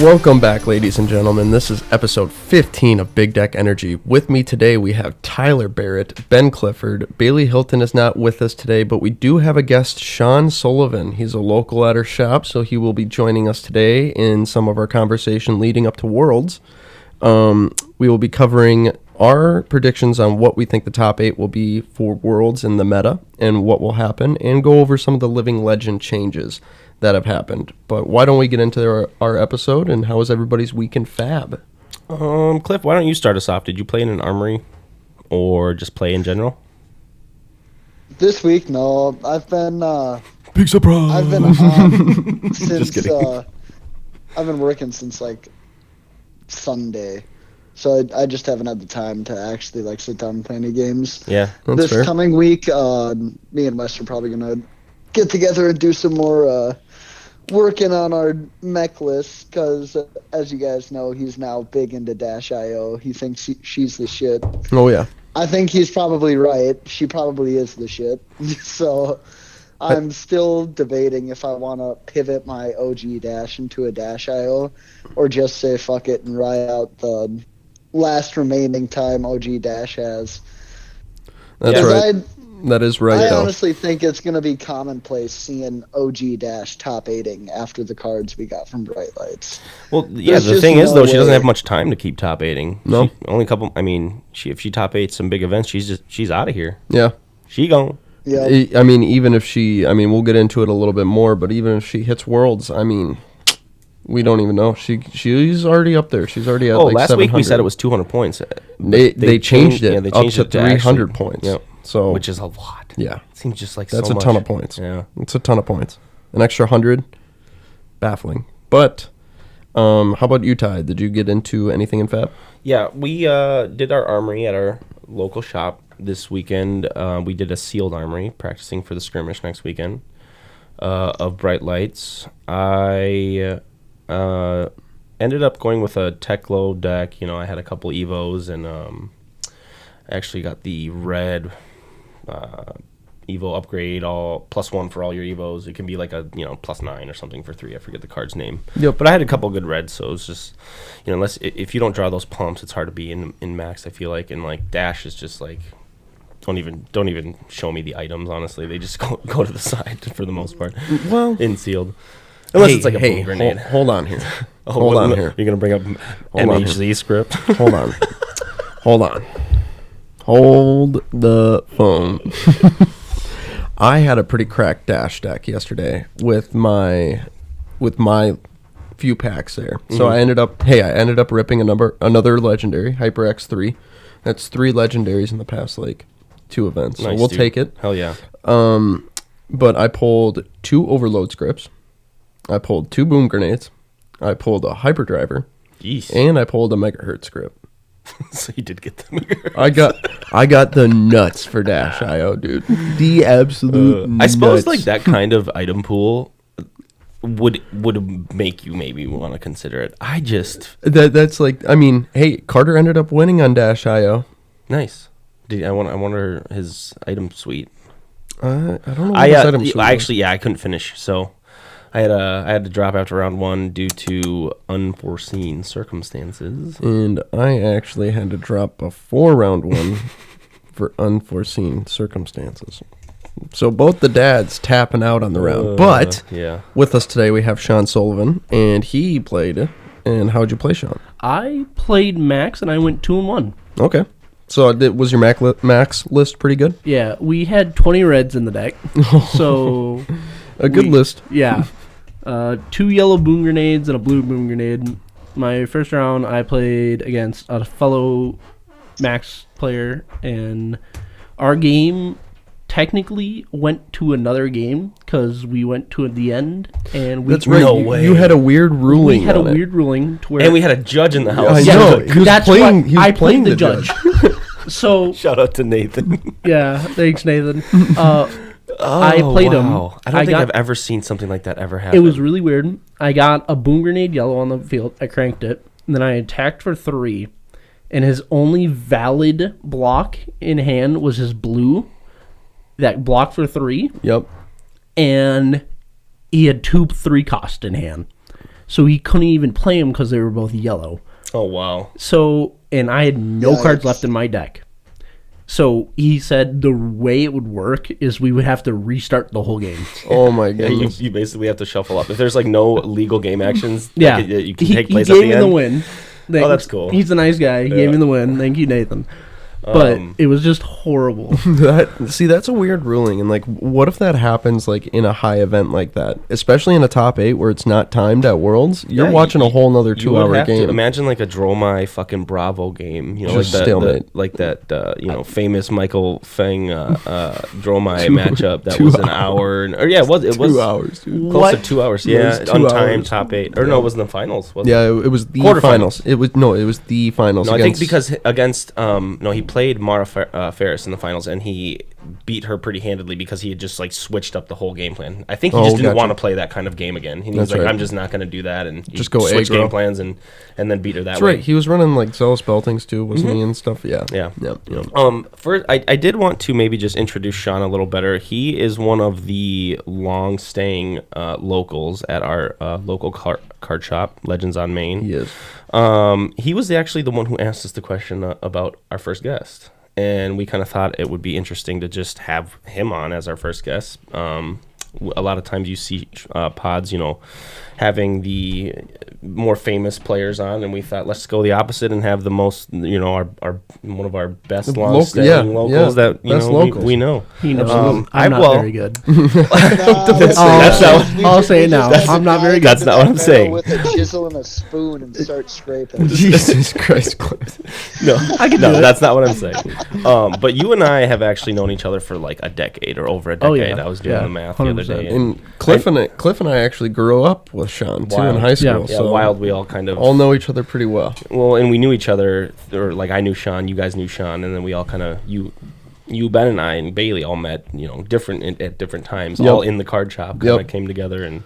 Welcome back, ladies and gentlemen. This is episode 15 of Big Deck Energy. With me today, we have Tyler Barrett, Ben Clifford. Bailey Hilton is not with us today, but we do have a guest, Sean Sullivan. He's a local at our shop, so he will be joining us today in some of our conversation leading up to Worlds. We will be covering our predictions on what we think the top 8 will be for Worlds in the meta and what will happen, and go over some of the living legend changes that have happened. But why don't we get into our episode, and how was everybody's week in Fab? Cliff, why don't you start us off? Did you play in an armory or just play in general? This week, no. I've been Big surprise. I've been since Just kidding. I've been working since like Sunday. So I just haven't had the time to actually sit down and play any games. Yeah, that's this fair. coming week, me and Wes are probably gonna get together and do some more working on our mech list, because as you guys know, he's now big into Dash.io. He thinks she's the shit. Oh, yeah. I think he's probably right. She probably is the shit. So I'm still debating if I want to pivot my OG Dash into a Dash.io or just say fuck it and ride out the last remaining time OG Dash has. That's right. That is right, I though. honestly think it's going to be commonplace seeing OG Dash top 8ing after the cards we got from Bright Lights. well, yeah. There's The just thing is, no though, she doesn't way. have much time to keep top 8ing. No. Only a couple. I mean, if she top 8 some big events, she's out of here. Yeah. She gone. Yeah. I mean, even if she, we'll get into it a little bit more, but even if she hits Worlds, we don't even know. She's already up there. She's already at Last 700. week we said it was 200 points. They changed it they up changed to it to 300 actually- points. Yep. So Which is a lot. yeah, Seems just like that's so a much. ton of points. Yeah. It's a ton of points. An extra 100, baffling. But how about you, Ty? Did you get into anything in Fab? Yeah, we did our armory at our local shop this weekend. We did a sealed armory, practicing for the skirmish next weekend of Bright Lights. I ended up going with a tech low deck. I had a couple Evos, and I actually got the red Evo upgrade, all +1 for all your Evos. It can be like a +9 or something for 3. I forget the card's name. Yep. But I had a couple good reds, so it was just unless if you don't draw those pumps, it's hard to be in max. I feel like, and like Dash is just like don't even show me the items. Honestly, they just go to the side for the most part. Well, In sealed, unless it's like a boom grenade. Hold on here. Oh, Hold on here. You're gonna bring up Hold on MHZ script. Hold on. Hold on. Hold the phone. I had a pretty cracked Dash deck yesterday with my few packs there. So I ended up ripping another legendary, Hyper X3. That's 3 legendaries in the past 2 events. So Nice, we'll dude. take it. Hell yeah. But I pulled 2 overload scripts. I pulled 2 boom grenades. I pulled a hyperdriver, Jeez. and I pulled a megahertz script. So you did get them. I got the nuts for Dash.io, dude. The absolute nuts. I suppose like that kind of item pool would make you maybe want to consider it. That's hey, Carter ended up winning on Dash.io. Nice. I wonder his item suite. I don't know what his item suite was. I couldn't finish, so I had to drop after round 1 due to unforeseen circumstances. And I actually had to drop before round 1 for unforeseen circumstances. So both the dads tapping out on the round. But yeah, with us today we have Sean Sullivan, and he played. And how'd you play, Sean? I played Max, and I went 2-1. Okay. So was your max list pretty good? Yeah, we had 20 reds in the deck, so A good list. Yeah, 2 yellow boom grenades and a blue boom grenade. My first round, I played against a fellow Max player, and our game technically went to another game because we went to the end, and we That's right. No you, way. you had a weird ruling. we had a on it. weird ruling to where and we had a judge in the I house. Yeah, know. He was that's playing. why He was I playing played the judge. So Shout out to Nathan. yeah, thanks Nathan. I played him. I don't think I've ever seen something like that ever happen. It was really weird. I got a boom grenade yellow on the field. I cranked it. And then I attacked for 3. And his only valid block in hand was his blue. That blocked for 3. Yep. And he had 2 3 cost in hand. so he couldn't even play them because they were both yellow. Oh, wow. So, and I had no cards Yikes. left in my deck. So he said the way it would work is we would have to restart the whole game. Oh my Yeah, goodness. you basically have to shuffle up. If there's like no legal game actions, Yeah, like, you can he, take he place gave at the me end. the win. Oh, that's cool. He's a nice guy. He gave me the win. Thank you, Nathan. But it was just horrible. That's a weird ruling. And like, what if that happens like in a high event like that, especially in a top 8 where it's not timed at Worlds? You're Yeah, watching a whole nother You would 2-hour have to game. imagine like a Dromai fucking Bravo game, you know, Just like stalemate. like that, you know, famous Michael Feng Dromai matchup that 2 was an hours. hour, or yeah, it was 2 hours, dude. close What? to 2 hours, Yeah, it yeah, was 2 untimed hours. top 8, or no, it was in the finals. Wasn't Yeah, it was the Quarterfinals. finals. It was the finals. No, I think against- because against no, he played Mara Ferris in the finals, and he beat her pretty handedly because he had just like switched up the whole game plan. I think he Oh, just didn't gotcha. want to play that kind of game again. He was That's like, right. I'm just not going to do that, and he Just go switch aggro. game plans and then beat her that That's way. right. He was running like Zealous Beltings too, wasn't he, and stuff? Yeah. Yeah. Yeah. First, I did want to maybe just introduce Sean a little better. He is one of the long-staying locals at our local card shop, Legends on Main. He is. He was actually the one who asked us the question about our first guest, and we kind of thought it would be interesting to just have him on as our first guest. A lot of times you see pods, you know, having the more famous players on, and we thought let's go the opposite and have the most, you know, our one of our best long-standing locals that you best know locals. we know. He knows I I'm not will- very good. That's not I'll say it now. I'm not very good. That's not what I'm saying. With a chisel and a spoon and start scraping. Jesus Christ, Cliff. No, I can no, do it. that's not what I'm saying. But you and I have actually known each other for like a decade or over a decade. Oh, yeah. I was doing Yeah, the math the other 100%. day. And Cliff and I actually grew up with Sean too Wild. in high school. Yeah, so wild. We all kind of all know each other pretty well. well, and we knew each other, or like I knew Sean, you guys knew Sean, and then we all kind of you, Ben, and I, and Bailey all met, you know, at different times, Yep. all in the card shop, kind of Yep. came together, and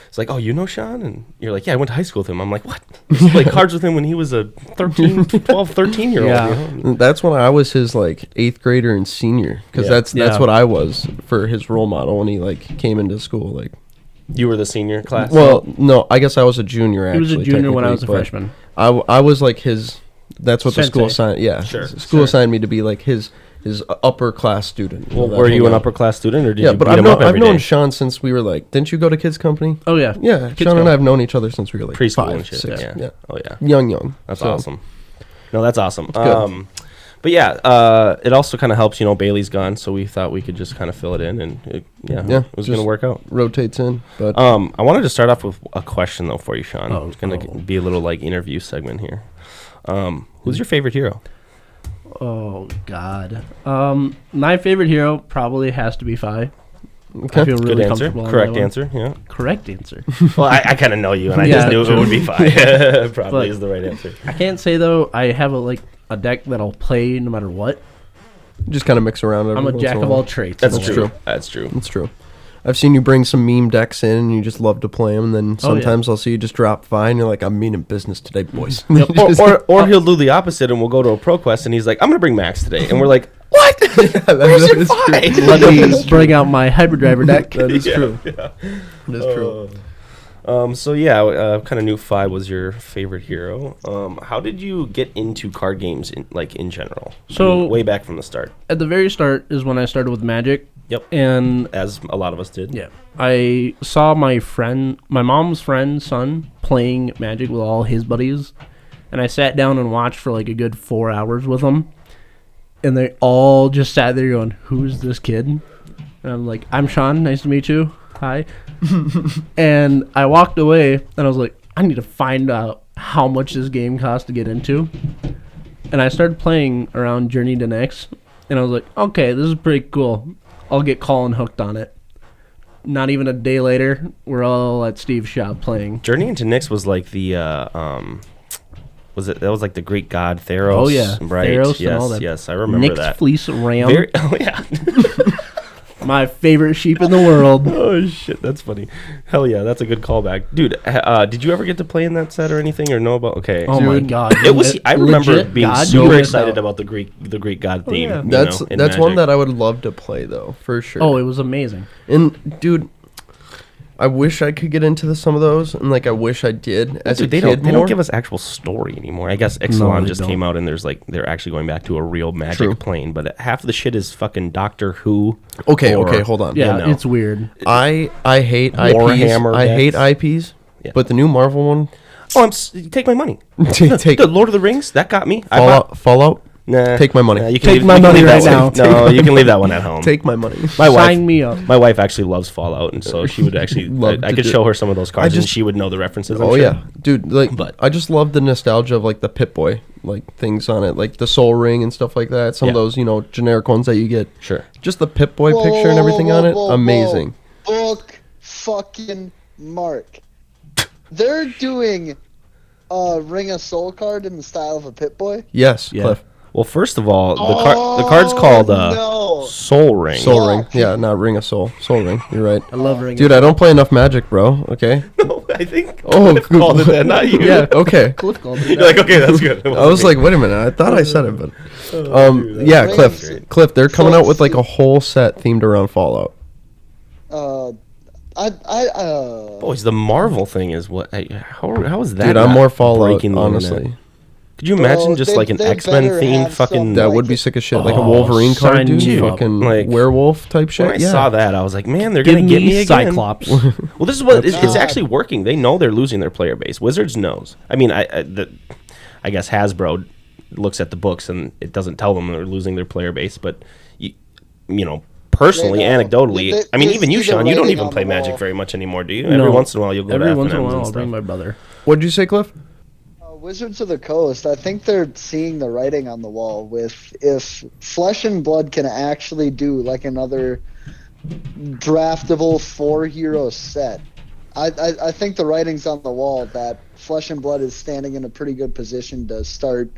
it's like, oh, you know Sean, and you're like, yeah, I went to high school with him. I'm like, what? I used to play cards with him when he was a 13-year-old. Yeah. You know? That's when I was his like 8th grader and senior, because Yeah. that's Yeah. what I was for his role model when he like came into school. Like, You were the senior class. well, no, I guess I was a junior. He Actually, was a junior when I was a technically, but freshman. I was like his. That's what the school Sensei. assigned. Yeah, Sure, School sure. assigned me to be like his upper class student. Well, that were you hung an out. upper class student, or did Yeah, you but beat I've him known up every known day? Sean since we were like. Didn't you go to Kids Company? Oh yeah. Yeah, Kids Sean and Company. I have known each other since we were like Preschool 5, and shit. 6. Yeah. Yeah, Oh yeah. young. That's So, awesome. No, that's awesome. good. But yeah, it also kind of helps. You know, Bailey's gone, so we thought we could just kind of fill it in, and it was going to just work out. Rotates in, but I wanted to start off with a question though for you, Sean. Oh, It's going to oh. be a little like interview segment here. Who's your favorite hero? Oh God. My favorite hero probably has to be Fi. okay. I feel really Good answer. comfortable. on Correct that one. answer. Yeah. Correct answer. Well, I kind of know you, and I Yeah, just knew it true. would be fine. Probably But- is the right answer. I can't say though. I have a deck that I'll play no matter what. just kind of mix around. every I'm a once jack in of while. all trades. That's That's true. true. That's true. That's true. I've seen you bring some meme decks in, and you just love to play them. And then Oh, yeah. sometimes I'll see you just drop by, and you're like, "I'm meaning business today, boys." Or he'll do the opposite, and we'll go to a pro quest, and he's like, "I'm going to bring Max today," and we're like, "What? Where's your fight?" Let me bring out my hybrid driver deck. That is true. Yeah. That is true. So yeah, kind of knew Fi was your favorite hero. How did you get into card games in general? So- way back from the start. At the very start is when I started with Magic. Yep. And As a lot of us did. yeah, I saw my mom's friend's son playing Magic with all his buddies, and I sat down and watched for like a good 4 hours with them, and they all just sat there going, "Who's this kid?" And I'm like, "I'm Sean. Nice to meet you. Hi." And I walked away, and I was like, "I need to find out how much this game costs to get into." And I started playing around Journey to Next, and I was like, "Okay, this is pretty cool. I'll get Colin hooked on it." Not even a day later, we're all at Steve's shop playing. Journey into Nyx was like the that was like the Greek god Theros. Oh, yeah. Right. Theros and yes, all that. yes, I remember Nyx that. Fleece Ram, Very, oh yeah. my favorite sheep in the world. Oh shit, that's funny. Hell yeah, that's a good callback, dude. Did you ever get to play in that set or anything, or know about? Okay, Oh my Dude, god! it was. I remember Legit being God, super you excited missed out. about the Greek god theme. yeah. you That's know, in one Magic. that I would love to play though, for sure. Oh, it was amazing. And dude, I wish I could get into some of those, and like I wish I did as a Dude, they kid don't more. give us actual story anymore. I guess Ixalan they just don't. came out and there's like they're actually going back to a real magic True. plane, but half of the shit is fucking Doctor Who. Okay, or- okay, hold on. Yeah, know. it's weird. I hate Warhammer IPs. I hate decks. IPs, Yeah. but the new Marvel one, Oh, take my money. take The Lord of the Rings that got me. Fallout. Nah, Take my money. Nah, you can Take leave, my you can money leave that right one. now. No, you can leave that one at home. Take my money. my wife. Sign me up. My wife actually loves Fallout, and so she would actually. Love I to could do- show her some of those cards, and just- she would know the references. I'm Oh sure. yeah, dude. Like, But- I just love the nostalgia of like the Pip-Boy, like things on it, like the Soul Ring and stuff like that. Some of Yeah. those, generic ones that you get. Sure. Just the Pip-Boy picture and everything on it, amazing. Book fucking Mark. They're doing a Ring of Soul card in the style of a Pip-Boy. Yes, Yeah. Cliff. Well, first of all, the card's called no. Soul Ring. Soul Ring. Fuck. Yeah, not Ring of Soul. Soul Ring. You're right. I love Ring. Dude, I don't play enough Magic, bro. Okay. No, I think Oh, Cliff called it that, not you. Yeah. Okay. Cliff called it You're that. like, okay, that's good. I was like, wait a minute. I thought I said it, but yeah, Rings- Cliff. Cliff. They're coming out with like a whole set themed around Fallout. boys, the Marvel thing is what? How is that? Dude, I'm not more Fallout, breaking the honestly. internet? Could you imagine Bro, just they- like an they X-Men better themed have fucking? some- That Like would be it- sick as shit. Like a Oh, Wolverine card, sign dude. me up. Fucking Like- werewolf type shit. When I yeah. saw that, I was like, man, they're Give gonna get me me again. Cyclops. Well, this is what it's God. actually working. They know they're losing their player base. Wizards knows. I mean, I guess Hasbro looks at the books and it doesn't tell them they're losing their player base. But personally, They know. anecdotally, They- I mean, they even you, see the Sean, you don't writing even on play the Magic wall. very much anymore, do you? No. Every once in a while, you'll go Every to once in a FNMs while, and I'll bring stuff. my brother. What'd you say, Cliff? Wizards of the Coast, I think they're seeing the writing on the wall with if Flesh and Blood can actually do like another draftable 4-hero set. I think the writing's on the wall that Flesh and Blood is standing in a pretty good position to start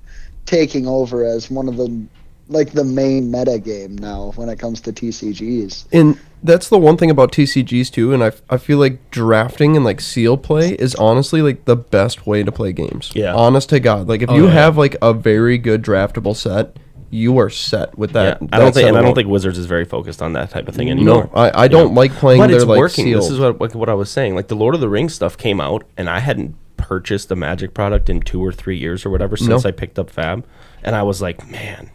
taking over as one of the main meta game now when it comes to TCGs. And that's the one thing about TCGs too, and I feel like drafting and like seal play is honestly like the best way to play games. Yeah. Honest to God. Like if Oh, you yeah. have like a very good draftable set, you are set with that. Yeah, I don't that think, set and I don't alone. think Wizards is very focused on that type of thing anymore. No, I don't like playing But their it's like working. sealed. This is what I was saying. Like the Lord of the Rings stuff came out, and I hadn't purchased a Magic product in 2 or 3 years or whatever since No. I picked up Fab, and I was like, man.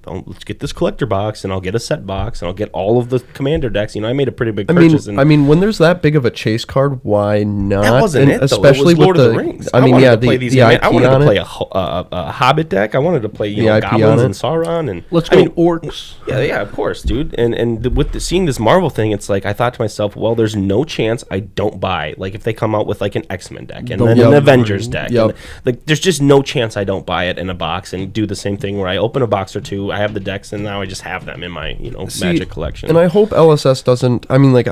Let's get this collector box, and I'll get a set box, and I'll get all of the commander decks. I made a pretty big purchase. I mean, when there's that big of a chase card, why not? that wasn't And it, though. especially It was Lord with of the Rings. I mean, wanted yeah, to play these. the IP I wanted to on play it. a Hobbit deck. I wanted to play The IP goblins on it. and Sauron, and Let's I go mean, orcs. Yeah, of course, dude. And with seeing this Marvel thing, it's like I thought to myself, well, there's no chance I don't buy. Like if they come out with like an X-Men deck and then Yep. an Avengers deck, Yep. and, like there's just no chance I don't buy it in a box and do the same thing where I open a box or two, I have the decks, and now I just have them in my See, Magic collection. And I hope LSS doesn't. I mean, like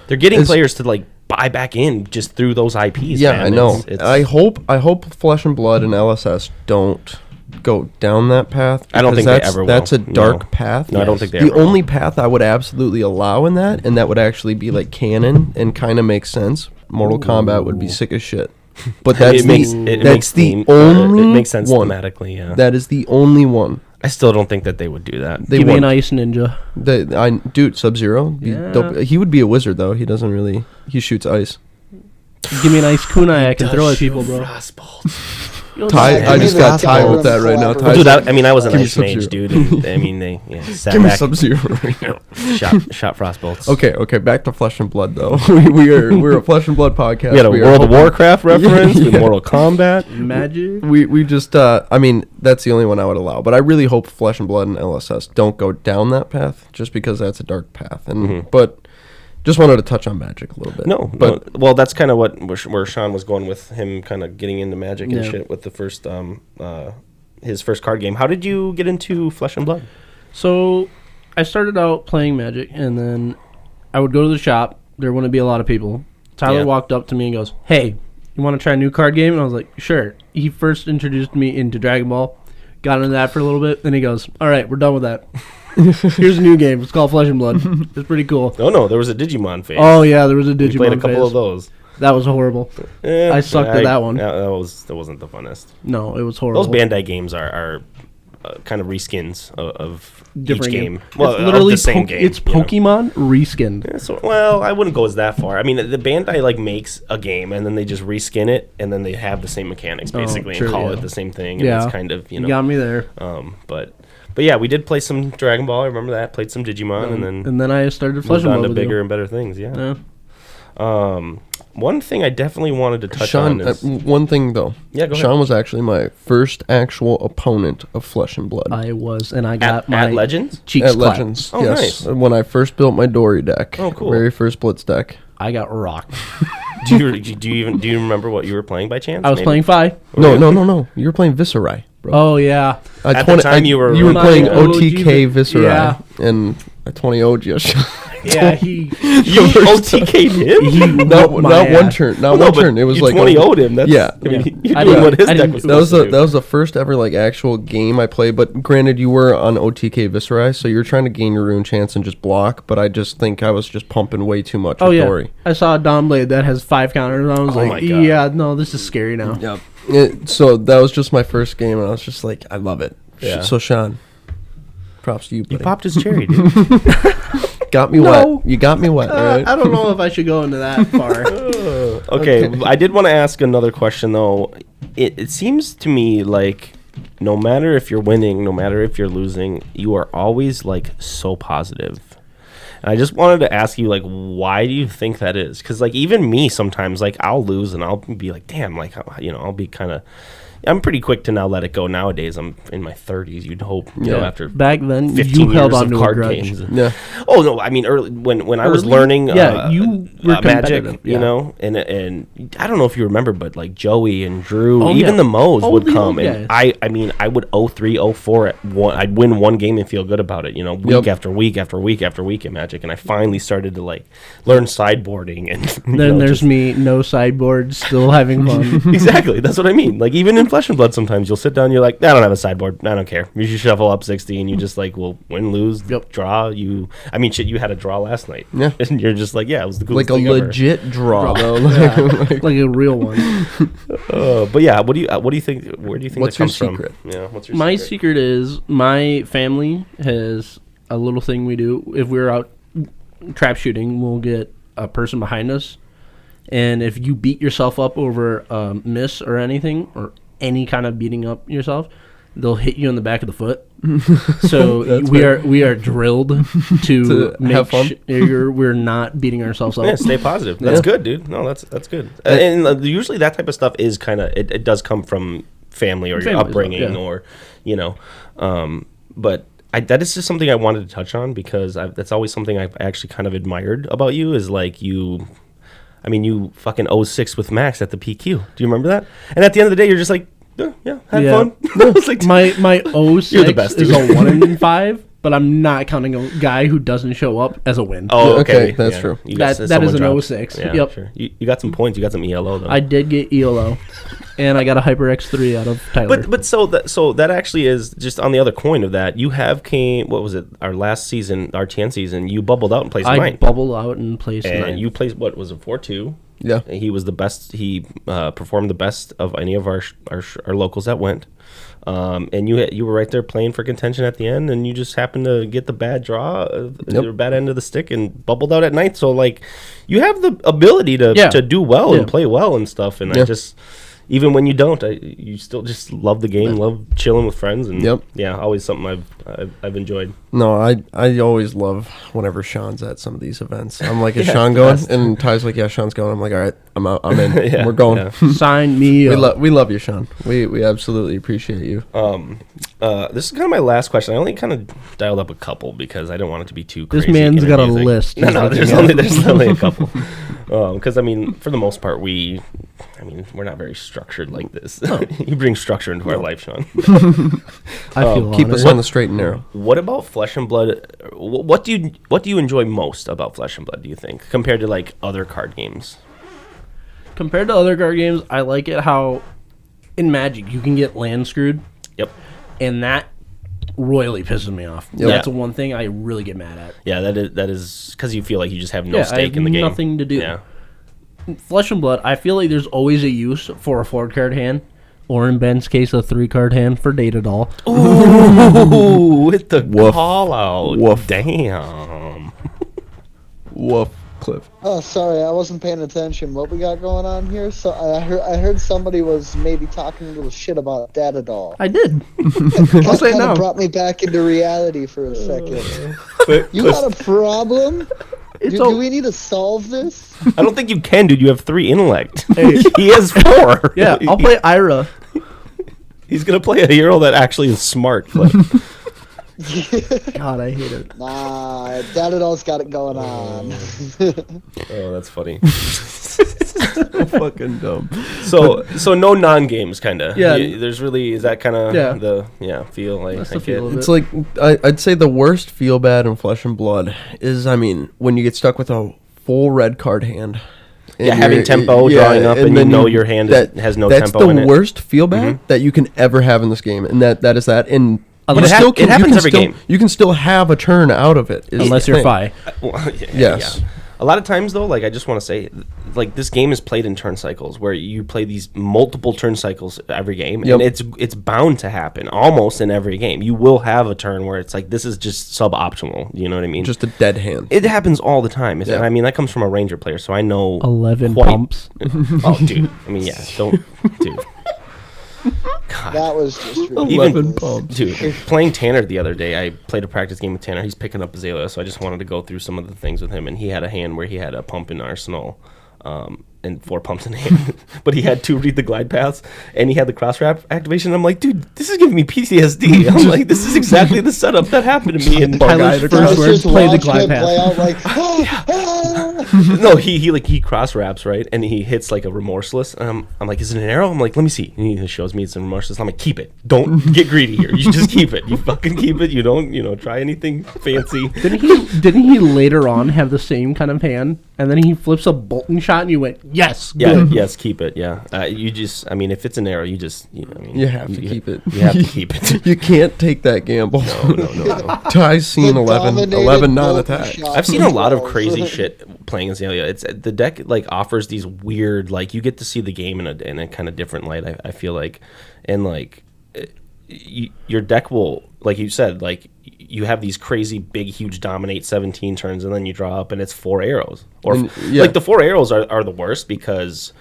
They're getting is- players to like buy back in just through those IPs. Yeah, man. I know. It's- I hope Flesh and Blood and LSS don't go down that path. I don't because think they ever will. That's a dark No. path. No, I don't think they The ever will. only path I would absolutely allow in that, and that would actually be like canon and kind of make sense. Mortal Kombat would be sick as shit. But that's it makes the theme- only it makes sense one. thematically. Yeah, That is the only one. I still don't think that they would do that. They Give me an won't. ice ninja. Dude, Sub-Zero. Yeah. He would be a wizard though. He doesn't really. He shoots ice. Give me an ice kunai. I can throw at people, bro. Ty, Yeah, I give just me got the Ty with that Skyrim right now. collaboration. Ty's Dude, like, I mean, I was an Give me ice mage, Sub-Zero. dude. And, I mean, they sat give me back, Sub-Zero. shot frostbolts. Okay, back to Flesh and Blood though. we're a Flesh and Blood podcast. We had a We are World of hoping- Warcraft reference with Yeah. Mortal Kombat. Magic. We just I mean that's the only one I would allow, but I really hope Flesh and Blood and LSS don't go down that path, just because that's a dark path. And but just wanted to touch on Magic a little bit. But well, that's kind of where Sean was going with him, kind of getting into Magic and Yeah. shit with the first his first card game. How did you get into Flesh and Blood? So I started out playing Magic, and then I would go to the shop. There wouldn't be a lot of people. Tyler Yeah. walked up to me and goes, "Hey, you want to try a new card game?" And I was like, "Sure." He first introduced me into Dragon Ball. Got into that for a little bit. Then he goes, "All right, we're done with that. Here's a new game. It's called Flesh and Blood. It's pretty cool." No, there was a Digimon phase. Oh yeah, there was a Digimon we played a couple phase. of those. That was horrible. I sucked at that one. Yeah, that wasn't the funnest. No, it was horrible. Those Bandai games are kind of reskins of Different each game. It's Well, literally of the same game. It's Pokemon reskinned. Yeah, so, well, I wouldn't go as that far. I mean, the Bandai like makes a game and then they just reskin it and then they have the same mechanics basically true, and call yeah. it the same thing. And Yeah. it's kind of You got me there. But yeah, we did play some Dragon Ball. I remember that. Played some Digimon And then I started moved Flesh and on Blood to with bigger you. and better things. Yeah. Yeah. One thing I definitely wanted to touch Sean, on is one thing though. Yeah, go ahead. Sean was actually my first actual opponent of Flesh and Blood. I was, and I got at my Legends. cheeks At clapped. Legends, Oh, yes. nice. When I first built my Dory deck. Oh, cool. Very first Blitz deck. I got rocked. Do you remember what you were playing by chance? I was Maybe? playing Fi. No. You were playing Viscerai, bro. Oh yeah. At the time you were playing My OG OTK Viscerai, yeah. and I 20-0'd you. Yeah, he You OTK'd him? he not whooped my one ass. turn. Not No, one but turn. It was you like 20-0'd him. That's, yeah. I mean, Yeah. you're I doing didn't- what his I deck didn't- was That was supposed to that was the first ever like actual game I played. But granted, you were on OTK Viscerai, so you're trying to gain your rune chance and just block. But I just think I was just pumping way too much Oh with yeah. Dory. I saw a Dawn Blade that has 5 counters. And I was Oh my like, God. yeah, no, this is scary now. Yep. So that was just my first game, and I was just like, I love it. Yeah. So Sean, props to you. You Buddy. popped his cherry, dude. Got me No. wet. You got me wet. all right? I don't know if I should go into that far. Okay, I did want to ask another question though. It seems to me like no matter if you're winning, no matter if you're losing, you are always like so positive. And I just wanted to ask you like, why do you think that is? Because like even me sometimes like I'll lose and I'll be like, damn, like I'll be kind of. I'm pretty quick to now let it go. Nowadays, I'm in my 30s. You'd hope, Yeah. after Back then, 15 you held years on of to a card grudge. games. Yeah. Oh no! I mean, early when I was Early? learning, Yeah, you were Magic, competitive, you yeah. know, and I don't know if you remember, but like Joey and Drew, Oh, even yeah. the Moes Oh, would the come, old and guys. I mean, I would 0-3, 0-4 at one. I'd win one game and feel good about it, you know, week Yep. after week after week after week in Magic, and I finally started to like learn sideboarding, and you Then know, there's just- me, no sideboard, still having fun. Exactly, that's what I mean. Like even in Flesh and Blood, sometimes you'll sit down, you're like, I don't have a sideboard, I don't care. You should shuffle up 60, and you just like, well, win, lose, Yep. draw. I mean, shit, you had a draw last night, Yeah. and you're just like, yeah, it was the coolest Like a thing ever. legit draw, though. Like a real one. But yeah, what do you think? Where do you think What's that your comes from? secret? Yeah, what's your My secret? secret is my family has a little thing we do. If we're out trap shooting, we'll get a person behind us. And if you beat yourself up over a miss or anything, or any kind of beating up yourself, they'll hit you in the back of the foot. So That's we are drilled to To make have fun? we're not beating ourselves up. Yeah, stay positive. That's Yeah. good, dude. No, that's good. And usually that type of stuff is kind of it does come from family or your Family stuff, upbringing yeah. or you know, but. That is just something I wanted to touch on because that's always something I've actually kind of admired about you is like you fucking 06 with Max at the PQ. Do you remember that? And at the end of the day, you're just like, yeah, had Yeah. fun. It's like, My 06 You're the best, is dude. a 1 in 5, but I'm not counting a guy who doesn't show up as a win. oh, Okay, okay, that's true. You got That someone is an dropped. 06. Yeah, Yep. sure. You got some points. You got some ELO though. I did get ELO, and I got a Hyper X3 out of Tyler. But so that actually is just on the other coin of that. You have what was it? Our last season, our TN season. You bubbled out and placed I ninth, bubbled out and placed and ninth. you placed what was it 4-2? Yeah. He was the best. He performed the best of any of our locals that went. And you were right there playing for contention at the end, and you just happened to get the bad draw, the bad end of the stick, and bubbled out at ninth. So like, you have the ability to do well and play well and stuff. And I just. Even when you don't, you still just love the game, love chilling with friends, and yeah, always something I've enjoyed. No, I always love whenever Sean's at some of these events. I'm like, is Yeah, Sean the going? best. And Ty's like, yeah, Sean's going. I'm like, all right, I'm out. I'm in. Yeah, We're going. yeah. Sign me up. We love you, Sean. We absolutely appreciate you. This is kind of my last question. I only kind of dialed up a couple because I don't want it to be too This crazy. man's got a confusing. list. No, He's no, looking there's at. only a couple. Because I mean, for the most part, we're not very structured like this. You bring structure into our life, Sean. I feel Keep us honored. on the straight and narrow. What about Flesh and Blood? What do you enjoy most about Flesh and Blood? Do you think compared to like other card games? Compared to other card games, I like it how in Magic you can get land screwed, Yep. and that royally pisses me off. Yep. That's one thing I really get mad at. Yeah, that is because you feel like you just have no I stake have in the game. nothing to do. Yeah. Flesh and Blood, I feel like there's always a use for a forward card hand Or in Ben's case, a 3-card hand for Data Doll. Ooh, with the Woof. call out. Woof. Damn. Woof, Cliff. Oh, sorry, I wasn't paying attention. What we got going on here? So I heard somebody was maybe talking a little shit about Data Doll. I did. That say it kind now. of brought me back into reality for a second. Cliff, You got a problem? It's Do we need to solve this? I don't think you can, dude. You have 3 intellect. Hey. He has 4. Yeah, I'll play Ira. He's gonna play a hero that actually is smart. Cliff. God, I hate it. Nah, Data Doll's got it going on. Oh, that's funny. So fucking dumb. So no non-games, kind of. Yeah. There's really, is that kind of Yeah. the feel like That's I the get. feel of it. It's like I'd say the worst feel bad in Flesh and Blood is, I mean, when you get stuck with a full red card hand. And Yeah, having you're- tempo, drawing up, and you then know your hand has no that's tempo in the it. worst feel bad that you can ever have in this game, and that is that. And But you it still it happens you can every still, game. You can still have a turn out of it, is Unless the you're thing. Fi. Well, Yes. yeah. A lot of times, though, like I just want to say, like this game is played in turn cycles, where you play these multiple turn cycles every game, Yep. and it's bound to happen almost in every game. You will have a turn where it's like this is just suboptimal. You know what I mean? Just a dead hand. It happens all the time. Yeah. And I mean, that comes from a Ranger player, so I know 11 quite- pumps. Oh, dude. I mean, yeah, don't, dude. God. That was just 11 ridiculous. pumps. Dude, playing Tanner the other day, I played a practice game with Tanner. He's picking up Azalea, so I just wanted to go through some of the things with him. And he had a hand where he had a pump in Arsenal and 4 pumps in hand. But he had 2 read the glide paths, and he had the cross wrap activation. I'm like, dude, this is giving me PTSD. I'm like, this is exactly the setup that happened to me. And Tyler's eyed first across. words, play the watching glide it play path. out like, no, he cross wraps, right, and he hits like a remorseless. I'm like, is it an arrow? I'm like, let me see. And he shows me it's a remorseless. I'm like, keep it. Don't get greedy here. You just keep it. You fucking keep it. You don't try anything fancy. Didn't he later on have the same kind of hand? And then he flips a Bolton shot and you went, yes. Yeah, good. yes, keep it. Yeah, you just. I mean, if it's an arrow, you just. I mean, You have to keep it. You have to keep it. You can't take that gamble. No. Ty's seen The 11 dominated non-attack. Bolton I've seen a lot of shot. crazy shit playing Azalea. It's the deck like offers these weird like you get to see the game in a kind of different light. I feel like, and like your deck will, like you said, like you have these crazy big huge dominate 17 turns, and then you draw up and it's 4 arrows or And, yeah. like the 4 arrows are the worst because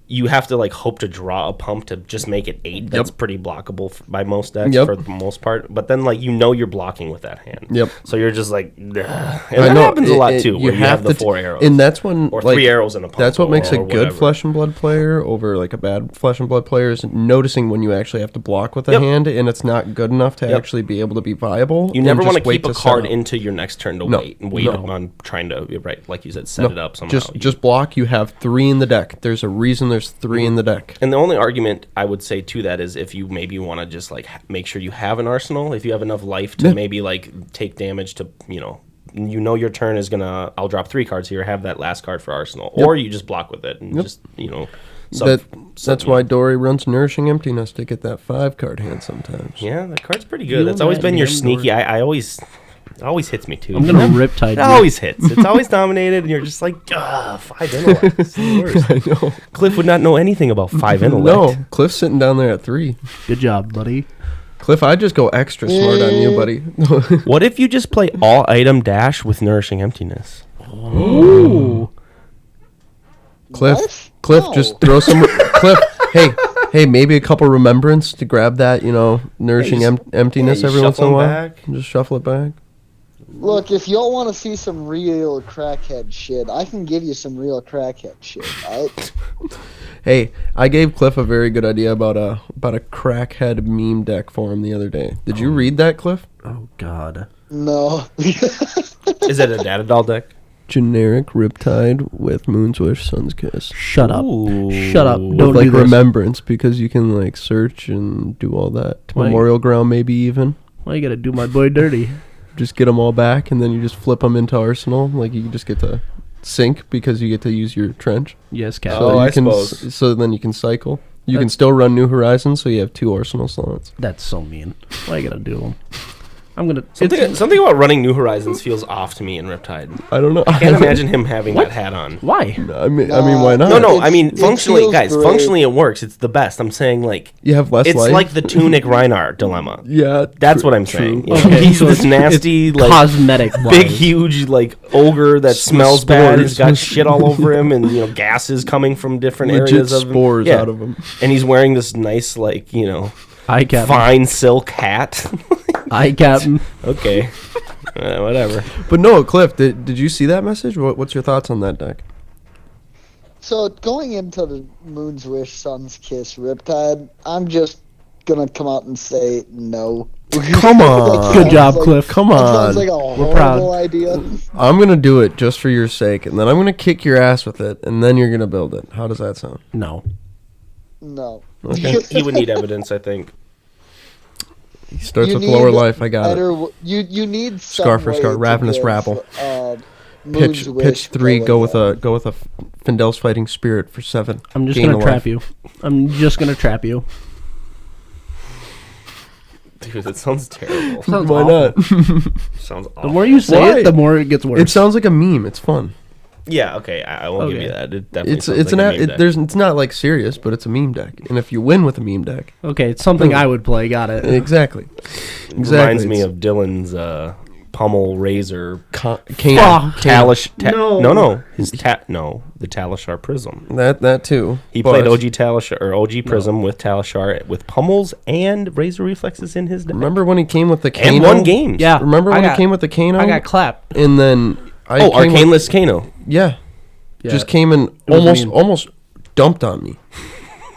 you have to like hope to draw a pump to just make it 8. That's pretty blockable by most decks Yep. for the most part. But then like you're blocking with that hand. Yep. So you're just like, and I that know, happens a lot too. Where you have the to 4 arrows, and that's when or like, 3 arrows in a pump. That's what makes a or good whatever. Flesh and Blood player over like a bad Flesh and Blood player is noticing when you actually have to block with a Yep. hand and it's not good enough to Yep. actually be able to be viable. You and never want to just wait keep a set card up. into your next turn to No, wait no. on trying to like you said, set it up somehow. Just block. You have 3 in the deck. There's a reason there's 3 in the deck. And the only argument I would say to that is if you maybe want to just like make sure you have an arsenal, if you have enough life to Yeah. maybe like take damage to your turn is gonna I'll drop 3 cards here, have that last card for arsenal, Yep. or you just block with it and Yep. just That's why Dory runs Nourishing Emptiness to get that 5-card hand sometimes. Yeah, that card's pretty You good. That's always been your imagine sneaky. I always. It always hits me too. I'm going to riptide It you. always hits. It's always dominated, and you're just like, 5 intellect. It's the worst. I know. Cliff would not know anything about 5 intellect. No, Cliff's sitting down there at 3. Good job, buddy. Cliff, I'd just go extra smart on you, buddy. What if you just play all item dash with Nourishing Emptiness? Ooh. Cliff, What? Cliff, No. just throw some. Cliff, hey, maybe a couple remembrance to grab that, nourishing Yeah, emptiness you every once in a shuffle 'em while. back. Just shuffle it back. Look, if y'all want to see some real crackhead shit, I can give you some real crackhead shit, right? Hey, I gave Cliff a very good idea about a crackhead meme deck for him the other day. Did you read that, Cliff? Oh, God. No. Is it a data doll deck? Generic Riptide with Moonswish Sun's Kiss. Shut up. Ooh. Shut up. With Don't like do this. remembrance, because you can like search and do all that. To Why? Memorial Ground, maybe even. Why you got to do my boy dirty? Just get them all back, and then you just flip them into Arsenal. Like you just get to sync because you get to use your trench. Yes, Cap. Oh, I you can suppose. So then you can cycle. You can That's- still run New Horizons, so you have 2 Arsenal slots. That's so mean. Why you got to do them? I'm gonna. Something about running New Horizons feels off to me in Riptide. I don't know. I can't imagine him having that hat on. Why? I mean, why not? No. It's- I mean, it functionally, feels guys, great. functionally it works. It's the best. I'm saying like You have less it's life. like the Tunic Reinar dilemma. Yeah, That's what I'm saying. You know? Okay, He's so this it's nasty, like Cosmetic. big, wise. huge, like ogre that smells bad. He's got spores. shit all over him, and gases coming from different legit areas of him. spores Yeah. out of him. And he's wearing this nice, like Eye cap. fine silk hat. Eye cap. Okay, whatever. But no, Cliff, did you see that message? What's your thoughts on that deck? So going into the Moon's Wish, Sun's Kiss, Riptide, I'm just gonna come out and say no. Come on. Good job, Like- Cliff. Come That on. sounds like a horrible proud. idea. I'm gonna do it just for your sake, and then I'm gonna kick your ass with it, and then you're gonna build it. How does that sound? No. No. Okay. He would need evidence, I think. He starts You with need lower life. I got it. better, you need some Scar for way scar, to ravenous give, rabble. Moon's Pitch Wish 3. Go with going a Findel's Fighting Spirit for 7. I'm just Gain gonna a trap life. you. I'm just gonna trap you. Dude, that sounds terrible. Sounds Why awful. not? Sounds awful. The more you say Why? it, the more it gets worse. It sounds like a meme. It's fun. Yeah, okay, I won't give Okay. you that. It definitely It's sounds like a meme deck. it's not like serious, but it's a meme deck. And if you win with a meme deck, Okay, it's something I would play. Got it. exactly. Reminds me of Dylan's Pummel Razor Fuck. Talish. No. The Talishar Prism. that too. He But played OG Talishar or OG Prism with Talishar with pummels and Razor Reflexes in his deck. Remember when he came with the Kano? And won games. Yeah. Remember I when he got- came with the Kano? I got clapped. And then I Oh, came with- Arcaneless Kano. Yeah. Yeah. Just came and was almost dumped on me.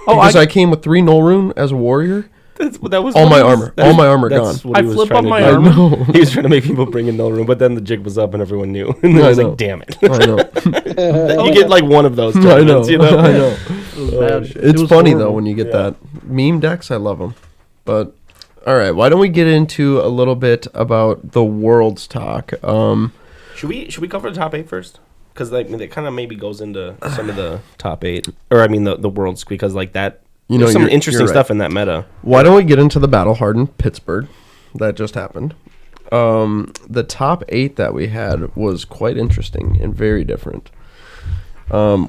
Oh, Because I came with 3 Null Rune as a warrior. That was All what my he was- armor. that's- All my armor that's gone. what I he was flip trying up to my do. I armor. know. He was trying to make people bring in Null Rune, but then the jig was up and everyone knew. And I was know. like, damn it. I know. You get like one of those I know. tournaments, you know? I know. It was bad. It It's was funny horrible. though when you get that meme decks. I love them. But all right, why don't we get into a little bit about the world's talk? Should we cover the top 8 first? Because like it kind of maybe goes into some of the top 8, or I mean the world's, because like that. You There's know, some you're interesting right. stuff in that meta. Why don't we get into the battle hardened Pittsburgh that just happened? The top 8 that we had was quite interesting and very different.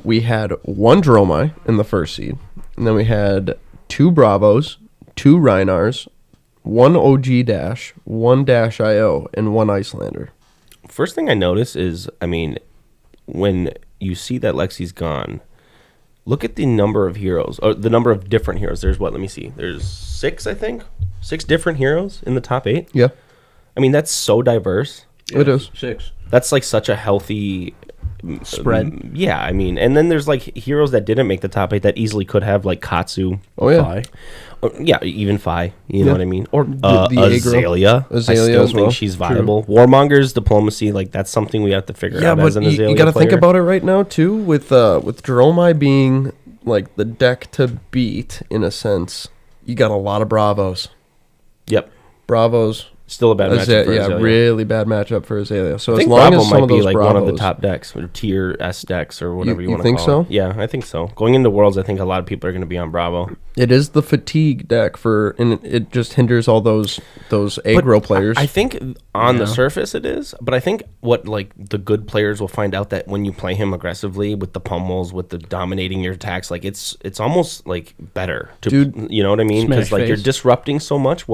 We had 1 Dromai in the first seed, and then we had 2 Bravos, 2 Reinars, 1 OG Dash, 1 Dash IO, and 1 Icelander. First thing I notice is, I mean, when you see that Lexi's gone, look at the number of heroes, or the number of different heroes. There's what? Let me see. There's 6, I think. 6 different heroes in the top 8. Yeah, I mean, that's so diverse. it is. 6. That's like such a healthy Spread. yeah, I mean, and then there's like heroes that didn't make the top 8 that easily could have, like Katsu. Oh yeah. Phi. Or, yeah, even Phi. You know Yeah. what I mean? Or the aggro. Azalea. I Azalea still as well. think she's viable. Warmonger's diplomacy, like that's something we have to figure Yeah, out but as an Azalea you got to think player. about it right now too. With Dromai being like the deck to beat in a sense, you got a lot of Bravos. Yep. Bravos. Still a bad matchup for Yeah, Azalea. really bad matchup for Azalea. So I as think long Bravo as some might of be those like Bravos, one of the top decks, or tier S decks, or whatever you you want to think call so? it. Yeah, I think so. Going into Worlds, I think a lot of people are going to be on Bravo. it is the fatigue deck and it just hinders all those aggro players. I think on the Yeah. surface it is, but I think what like the good players will find out that when you play him aggressively with the pummels, with the dominating your attacks, like it's almost like better to, Dude, you know what I mean? Because smash like you're face. disrupting so much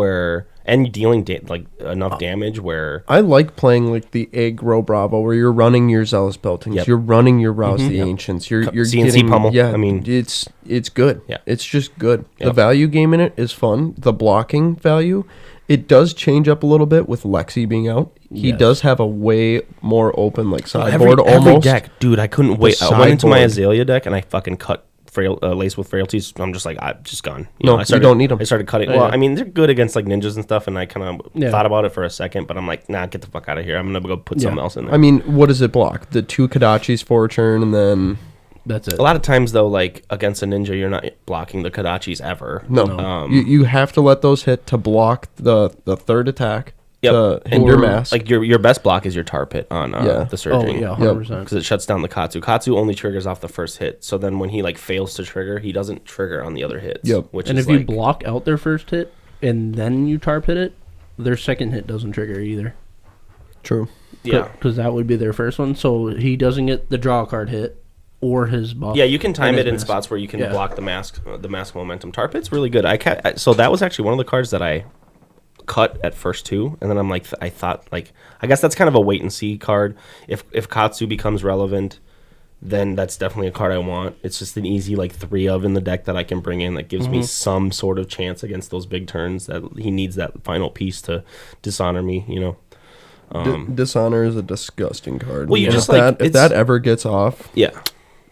and dealing like enough damage where I like playing like the aggro Bravo where you're running your Zealous Beltings, Yep. you're running your Rouse the Ancients, you're CNC getting pummel. Yeah, I mean- it's good. Yeah. It's just good. The Yep. value game in it is fun. The blocking value, it does change up a little bit with Lexi being out. He Yes. does have a way more open like every sideboard almost. deck, dude. I couldn't wait. I went into my sideboard. Azalea deck and I fucking cut Lace with Frailties. I'm just like, I'm just gone. No, you don't need 'em. I started cutting. Oh, Well, yeah. I mean, they're good against like ninjas and stuff, and I kind of Yeah. thought about it for a second, but I'm like, nah, get the fuck out of here. I'm gonna go put something else in there. I mean, what does it block? The 2 Kadachis for a turn and then That's it. a lot of times though, like against a ninja, you're not blocking the Kadachis ever. no. You have to let those hit to block the third attack to hinder Or, mass. Like your best block is your tar pit on Yeah. the surging. Oh yeah, 100%. Because it shuts down the Katsu. Katsu only triggers off the first hit, so then when he like fails to trigger, he doesn't trigger on the other hits. Yep. Which And is if you like, block out their first hit and then you tar pit it, their second hit doesn't trigger either. True. Yeah. Because that would be their first one. So he doesn't get the draw card hit or his buff. Yeah, you can time and it his in mask. spots where you can block the mask momentum. Tar Pit's really good. So that was actually one of the cards that I cut at first too, and then I'm like, I thought like, I guess that's kind of a wait and see card. If Katsu becomes relevant, then that's definitely a card I want. It's just an easy like 3 of in the deck that I can bring in that gives me some sort of chance against those big turns that he needs that final piece to dishonor me, you know. Dishonor is a disgusting card. Well, you And just, if like, if that ever gets off, Yeah.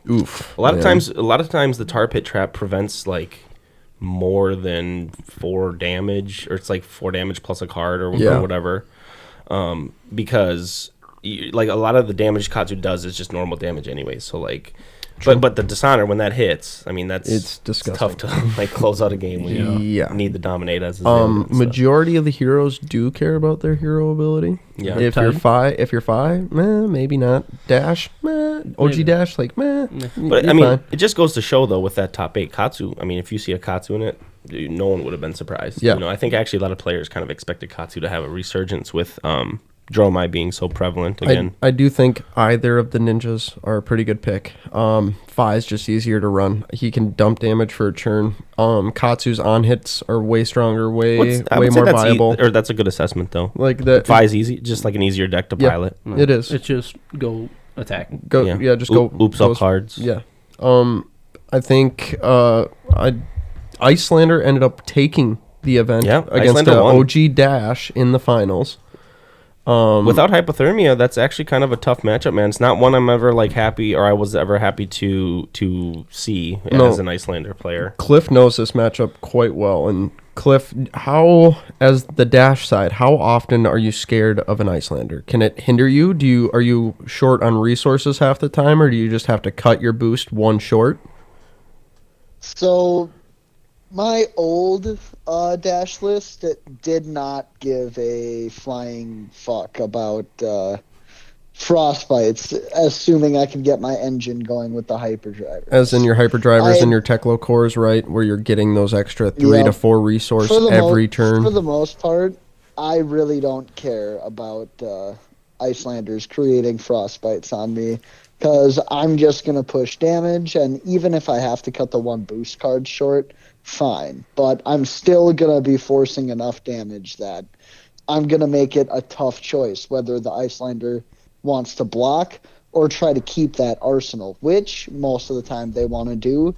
oof. A lot of man. times the Tar Pit trap prevents like more than 4 damage, or it's like 4 damage plus a card or whatever. Because like a lot of the damage Katsu does is just normal damage anyway. So like, but the Dishonor, when that hits, I mean it's disgusting. tough to like close out a game when you need the Dominate as a majority of the heroes do care about their hero ability. Yeah. If you're Fi, maybe not. Dash, OG Maybe. Dash, like, But you're I mean, fine. it just goes to show though with that top 8 Katsu. I mean, if you see a Katsu in it, no one would have been surprised. Yeah. You know, I think actually a lot of players kind of expected Katsu to have a resurgence with Dromai being so prevalent again. I do think either of the ninjas are a pretty good pick. Fi is just easier to run. He can dump damage for a turn. Katsu's on hits are way stronger, way more viable. Or that's a good assessment though. Like the Fi's easy, just like an easier deck to pilot. It is. It's just go attack. Go just go oops all cards. Yeah. I think Icelander ended up taking the event against Icelander won. OG Dash in the finals. Without hypothermia, that's actually kind of a tough matchup, man. It's not one I'm ever like happy, or I was ever happy to see as an Icelander player. Cliff knows this matchup quite well. And Cliff, as the Dash side, how often are you scared of an Icelander? Can it hinder you? Are you short on resources half the time, or do you just have to cut your boost one short? So, my old dash list did not give a flying fuck about frostbites, assuming I can get my engine going with the hyperdrive. As in your hyperdrivers and your Teklo cores, right? Where you're getting those extra 3 to 4 resource every turn. For the most part, I really don't care about Icelanders creating frostbites on me, because I'm just going to push damage, and even if I have to cut the 1 boost card short, fine. But I'm still going to be forcing enough damage that I'm going to make it a tough choice, whether the Icelander wants to block or try to keep that arsenal, which most of the time they want to do.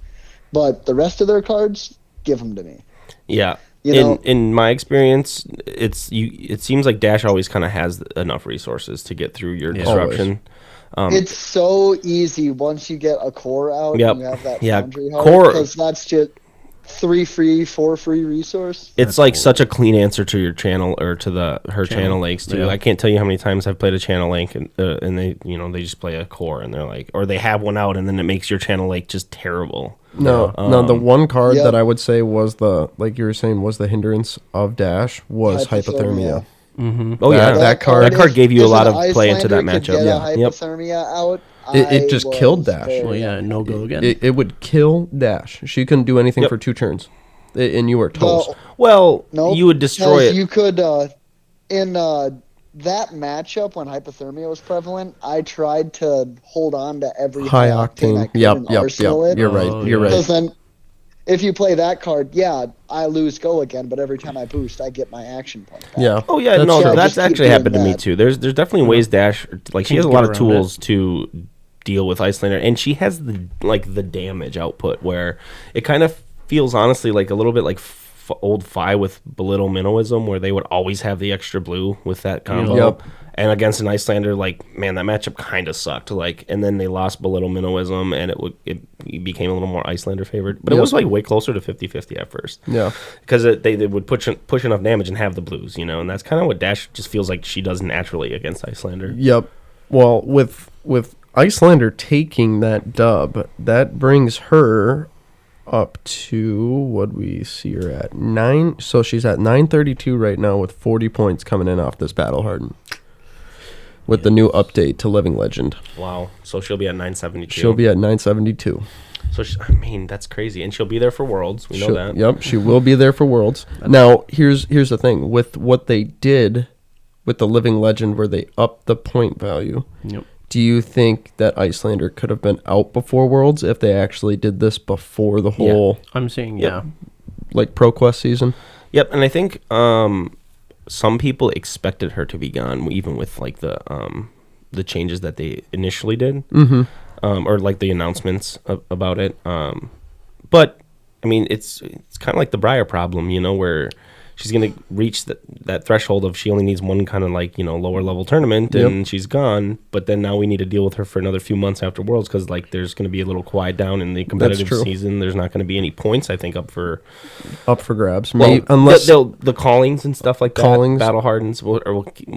But the rest of their cards, give them to me. Yeah. You know, in my experience, it seems like Dash always kind of has enough resources to get through your disruption. It's so easy once you get a core out and you have that foundry heart, core, because that's just 3 free, 4 free resource. It's like such a clean answer to your channel, or to her channel links too. Yeah. I can't tell you how many times I've played a channel link and they they just play a core and they're like, or they have one out and then it makes your channel link just terrible. No, the one card that I would say was like you were saying, was the hindrance of Dash was hypothermia. Mm-hmm. Oh yeah, that card gave you a lot of if play into that Icelander could matchup. get a Yep. hypothermia out. It just killed Dash. Well, yeah, no go again. It would kill Dash. She couldn't do anything for 2 turns, and you were toast. Well, Nope, you would destroy it. You could in that matchup when hypothermia was prevalent. I tried to hold on to every High I octane. could Yep. and arsenal it. You're right. You're Because right. then, if you play that card, I lose go again. But every time I boost, I get my action point back. Yeah. Oh yeah, That's no, true. that's Just keep actually happened to doing me that. too. There's definitely ways Dash, like, she has a Get lot of around tools to deal with Icelander, and she has the damage output where it kind of feels honestly like a little bit like old Fi with Belittle Minnowism, where they would always have the extra blue with that combo. Yep. And against an Icelander, like, man, that matchup kind of sucked. Like, and then they lost Belittle Minnowism, and it became a little more Icelander favored. But it was like way closer to 50-50 at first. Yeah. Because they would push enough damage and have the blues, and that's kind of what Dash just feels like she does naturally against Icelander. Yep. Well, with Icelander taking that dub, that brings her up to, what we see her at, 9. So she's at 932 right now with 40 points coming in off this Battle Harden. With the new update to Living Legend. Wow. So she'll be at 972. She'll be at 972. So I mean, that's crazy, and she'll be there for Worlds. We know that. Yep, she will be there for Worlds. Now, here's the thing with what they did with the Living Legend, where they upped the point value. Yep. Do you think that Icelander could have been out before Worlds if they actually did this before the whole I'm saying Yep. like Pro Quest season? Yep, and I think some people expected her to be gone, even with like the changes that they initially did, or like the announcements about it. But I mean, it's kind of like the Briar problem, where she's going to reach that threshold of she only needs one kind of like, lower level tournament and she's gone. But then now we need to deal with her for another few months after Worlds because like there's going to be a little quiet down in the competitive season. There's not going to be any points, I think, up for grabs. Well, unless the callings and stuff like that. Callings. Battle Hardens will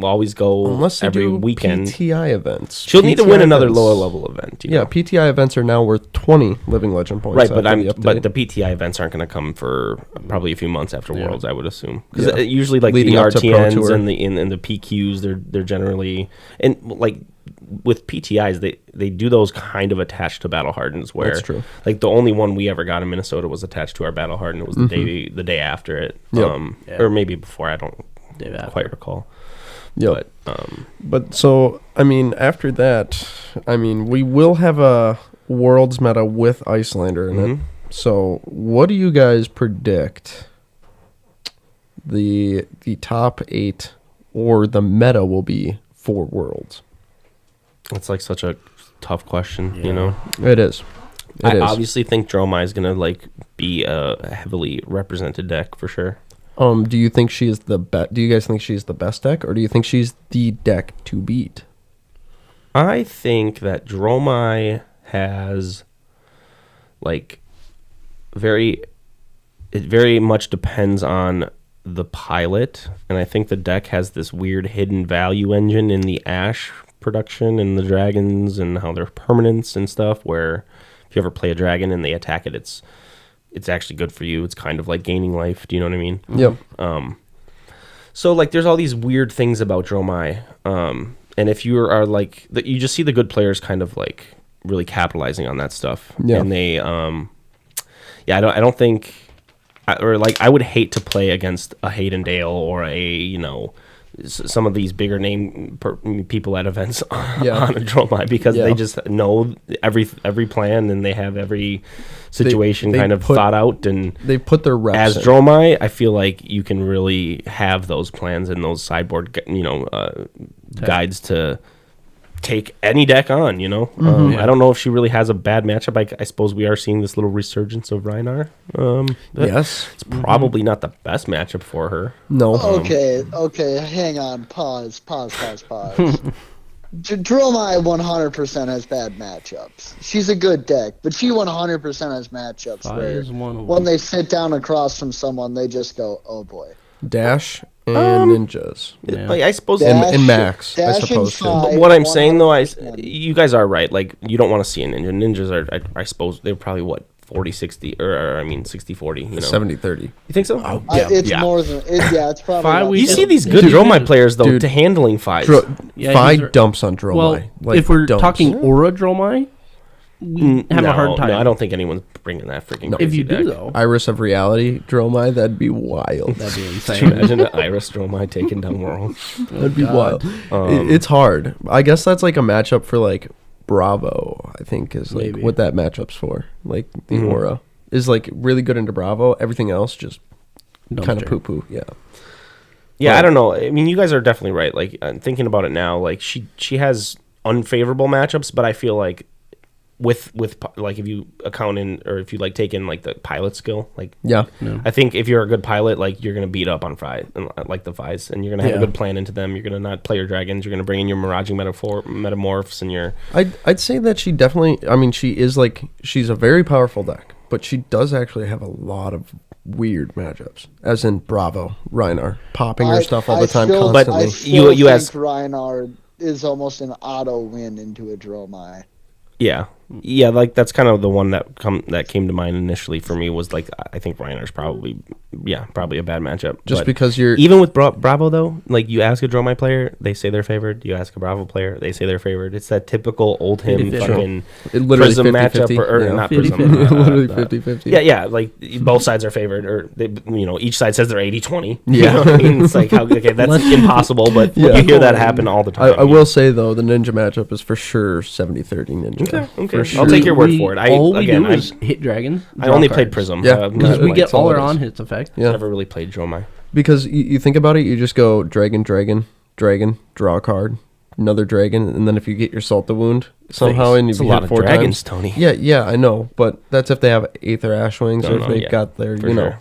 always go unless they every do weekend. PTI events. She'll need to win PTI another events. lower level event. Yeah, PTI events are now worth 20 Living Legend points. Right, but after but the the PTI events aren't going to come for probably a few months after Worlds, I would assume. Because Yeah. usually, like Leading the up to Pro RTNs Tour. and the PQs, they're generally and like with PTIs, they do those kind of attached to Battle Hardens. Where That's true. Like the only one we ever got in Minnesota was attached to our Battle Harden. It was the day after it, Yep. or maybe before. I don't Day after. quite recall. Yep. But But so, I mean, after that, I mean, we will have a Worlds meta with Icelander in it. So, what do you guys predict the top 8 or the meta will be for Worlds? it's like such a tough question, It is. I obviously think Dromai is gonna like be a heavily represented deck for sure. Do you think she is the best? Do you guys think she's the best deck, or do you think she's the deck to beat? I think that Dromai has like it very much depends on the pilot, and I think the deck has this weird hidden value engine in the Ash production and the dragons and how they're permanents and stuff, where if you ever play a dragon and they attack it, it's actually good for you. It's kind of like gaining life. Do you know what I mean? Yep. So like there's all these weird things about Dromai. And if you are like you just see the good players kind of like really capitalizing on that stuff. Yeah. And they I don't think I would hate to play against a Hayden Dale or some of these bigger name people at events on a Dromai because they just know every plan and they have every situation they kind of thought out, and they put their reps as in. Dromai, I feel like you can really have those plans and those sideboard guides to take any deck on, I don't know if she really has a bad matchup. I suppose we are seeing this little resurgence of Rhinar. Yes. It's probably not the best matchup for her. No. Okay, hang on. Pause. Dromai 100% has bad matchups. She's a good deck, but she 100% has matchups Fi where is one of when them. they sit down across from someone, they just go, oh boy. Dash and ninjas. Yeah. Like, I suppose And Max, I Dash and suppose, too. Fi, what I'm saying though, 100%. you guys are right. Like you don't want to see a ninja. Ninjas are, I suppose, they're probably what 40-60 or I mean 60-40. 70-30. You think so? Oh, It's more than it's probably. Fi, not we you that. see these good Dude, Dromai players though dude. to handling fives. Yeah, Fi these are- dumps on Dromai. Well, Like, if we're dumps. talking Aura Dromai, we have a hard time. No, I don't think anyone's bringing that freaking. If crazy you do deck. though, Iris of Reality Dromai, that'd be wild. that'd be Can you insane. imagine the Iris Dromai taking down World? That'd be God. wild. It's hard. I guess that's like a matchup for like Bravo, I think is like Maybe. what that matchup's for. Like the Mhm. Aura is like really good into Bravo. Everything else just kind of Dumpster. poo poo. Yeah. Yeah, Well- I don't know. I mean, you guys are definitely right. Like I'm thinking about it now, like she has unfavorable matchups, but I feel like with like if you account in or if you like take in like the pilot skill, like Yeah. I think if you're a good pilot, like you're gonna beat up on like the Fies, and you're gonna have Yeah. a good plan into them. You're gonna not play your dragons. You're gonna bring in your miraging metamorphs and your I'd say that she definitely. I mean, she's a very powerful deck, but she does actually have a lot of weird matchups, as in Bravo, Rhinar, popping her stuff all the time still, constantly. I still You think asked- Rhinar is almost an auto win into a Dromai. yeah, like that's kind of the one that came to mind initially for me was like I think Reiner's probably probably a bad matchup. Just But because you're even with Bravo though, like you ask a Dromai player, they say they're favored. You ask a Bravo player, they say they're favored. It's that typical old him 50-50. fucking it literally Prism 50-50, matchup or yeah. not 50-50. Prism. Literally 50-50. Yeah, like both sides are favored, or they, each side says they're 80-20. Yeah. You know what I mean? It's like, okay, that's impossible, but Yeah. you hear that happen all the time. I will say though, the Ninja matchup is for sure 70-30 Ninja. Okay. For sure. I'll take your word for it. All we do is hit dragons. I draw only cards. played Prism. Yeah, Because we get all all it our is. on hits effect. Yeah, Never really played Dromai. because you think about it, you just go dragon, draw a card, another dragon, and then if you get your Salt the Wound somehow and It's you a hit lot of 4 dragons, times. Tony. Yeah, I know, but that's if they have Aether Ashwings or if they've got their, for you know,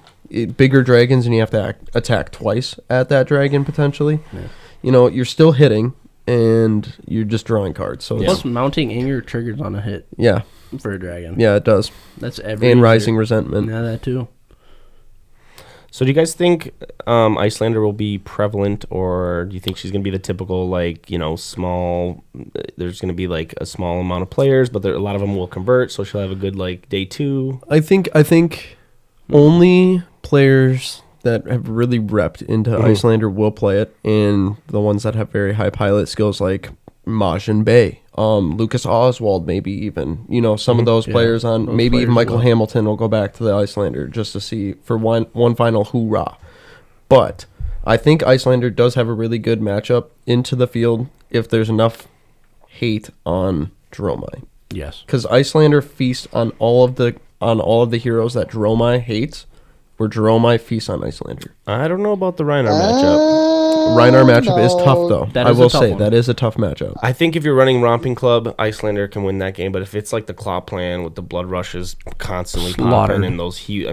bigger dragons and you have to attack twice at that dragon potentially. Yeah. You know, you're still hitting and you're just drawing cards. So Plus, it's, mounting anger triggers on a hit yeah, for a dragon. it does. That's every And user. Rising Resentment. Yeah, that too. So do you guys think Icelander will be prevalent, or do you think she's going to be the typical, like, small, there's going to be like a small amount of players, but a lot of them will convert, so she'll have a good, like, day 2? I think only players that have really repped into Icelander will play it, and the ones that have very high pilot skills like Majin Bay, Lucas Oswald, maybe even, some of those players on, those maybe players even Michael will. Hamilton will go back to the Icelander just to see for one final hoorah. But I think Icelander does have a really good matchup into the field if there's enough hate on Dromai. Yes. Because Icelander feasts on all of the heroes that Dromai hates, where Dromai feasts on Icelander. I don't know about the Reinar matchup. Reinar matchup is tough, though. That I is a will tough say one. that is a tough matchup. I think if you're running Romping Club, Icelander can win that game, but if it's like the Claw plan with the blood rushes constantly Slaughtered. popping and those huge,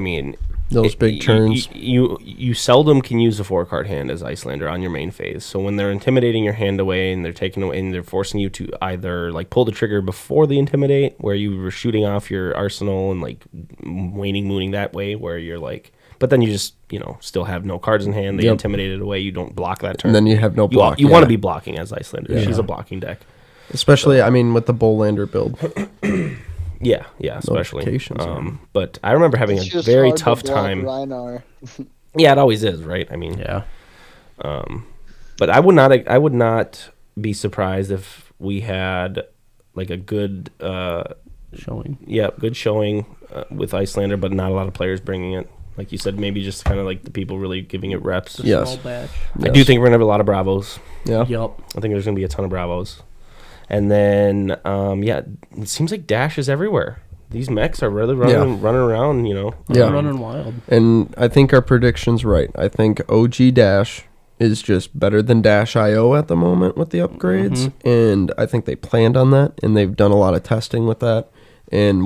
Those big turns. You seldom can use a 4-card hand as Icelander on your main phase. So when they're intimidating your hand away and they're taking away and they're forcing you to either like pull the trigger before they intimidate, where you were shooting off your arsenal and like waning mooning that way, where you're like, but then you just still have no cards in hand. They intimidate it away. You don't block that turn. And then you have no block. You want to be blocking as Icelander. Yeah. She's a blocking deck. Especially, with the Bowlander build. Yeah, especially. Notifications are- But I remember having It's a just very hard to tough block time. Reinar. Yeah, it always is, right? Yeah. But I would not be surprised if we had like a good Showing. good showing with Icelander, but not a lot of players bringing it. Like you said, maybe just kind of like the people really giving it reps. Yes. Small batch. I do think we're gonna have a lot of Bravos. Yeah. Yup. I think there's gonna be a ton of Bravos. And then it seems like Dash is everywhere. These mechs are really running around, Yeah. Running wild. And I think our prediction's right. I think OG Dash is just better than Dash IO at the moment with the upgrades. And I think they planned on that, and they've done a lot of testing with that. And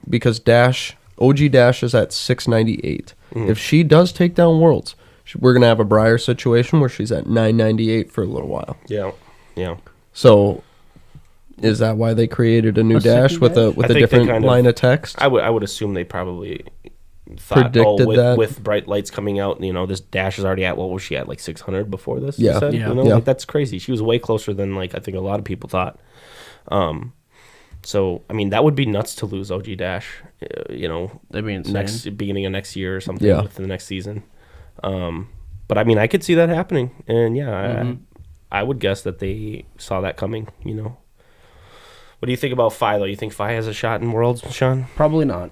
because OG Dash is at 698. If she does take down Worlds, we're going to have a Briar situation where she's at 998 for a little while. Yeah. So is that why they created a new A Dash second with a I think they different kind of- line of text? I would assume they probably thought, Predicted that. with bright lights coming out, this Dash is already at, what was she at, like 600 before this? Yeah. You said? Yeah. Yeah. Like, that's crazy. She was way closer than like I think a lot of people thought. So that would be nuts to lose OG Dash. That'd be insane. Beginning of next year or something. Yeah. Within the next season. But I could see that happening, and I would guess that they saw that coming. What do you think about Phi, though? You think Phi has a shot in Worlds, Sean? Probably not.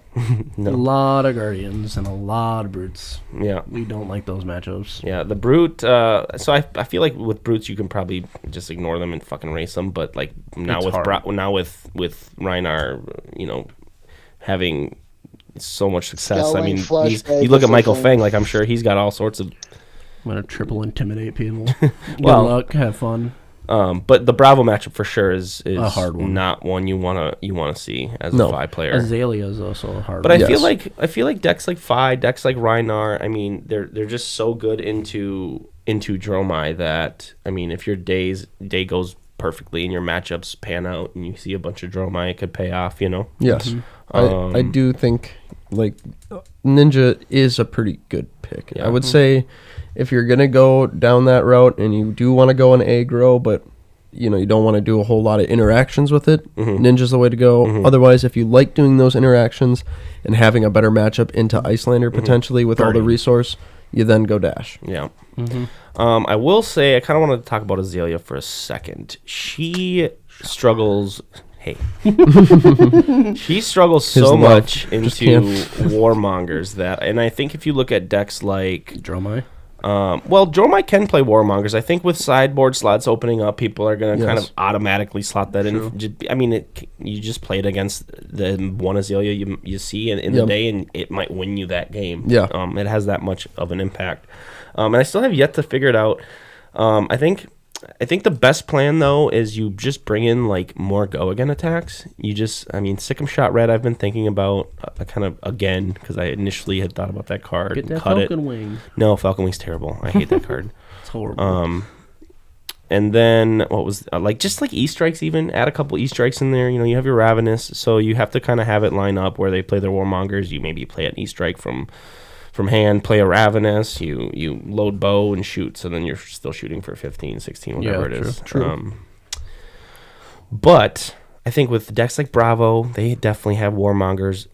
No. A lot of Guardians and a lot of Brutes. Yeah. We don't like those matchups. Yeah, the Brute. So I feel like with Brutes you can probably just ignore them and fucking race them. But like now It's with hard. with Reinar, having so much success. Scowling flush You look at Michael position. Feng. Like I'm sure he's got all sorts of. I'm going to triple intimidate people. Good Well- luck. Have fun. But the Bravo matchup for sure is A hard one. Not one you wanna see as No. a Phi player. Azalea is also a hard But one. I Yes. feel like decks like Phi, decks like Reinar, they're just so good into Dromai that if your day goes perfectly and your matchups pan out and you see a bunch of Dromai, it could pay off. Yes. I do think like Ninja is a pretty good pick. Yeah. I would say if you're going to go down that route and you do want to go an aggro, but you don't want to do a whole lot of interactions with it, Ninja's the way to go. Otherwise, if you like doing those interactions and having a better matchup into Icelander potentially with all the resource, you then go Dash. Yeah. I will say, I kind of wanted to talk about Azalea for a second. She struggles. Hey. She struggles so much into Warmongers and I think if you look at decks like Dromai. Dromai can play Warmongers. I think with sideboard slots opening up, people are going to kind of automatically slot that in. I mean, you just play it against the one Azalea you see in the day, and it might win you that game. Yeah. It has that much of an impact. And I still have yet to figure it out. I think the best plan, though, is you just bring in, like, more go-again attacks. Sick 'em Shot Red I've been thinking about kind of again, because I initially had thought about that card. Get that cut Falcon Wing. No, Falcon Wing's terrible. I hate that card. It's horrible. And then, what was, just E-Strikes even. Add a couple E-Strikes in there. You have your Ravenous, so you have to kind of have it line up where they play their Warmongers. You maybe play an E-Strike from hand, play a Ravenous, you load bow and shoot, so then you're still shooting for 15, 16, whatever it is. True. But I think with decks like Bravo, they definitely have Warmongers.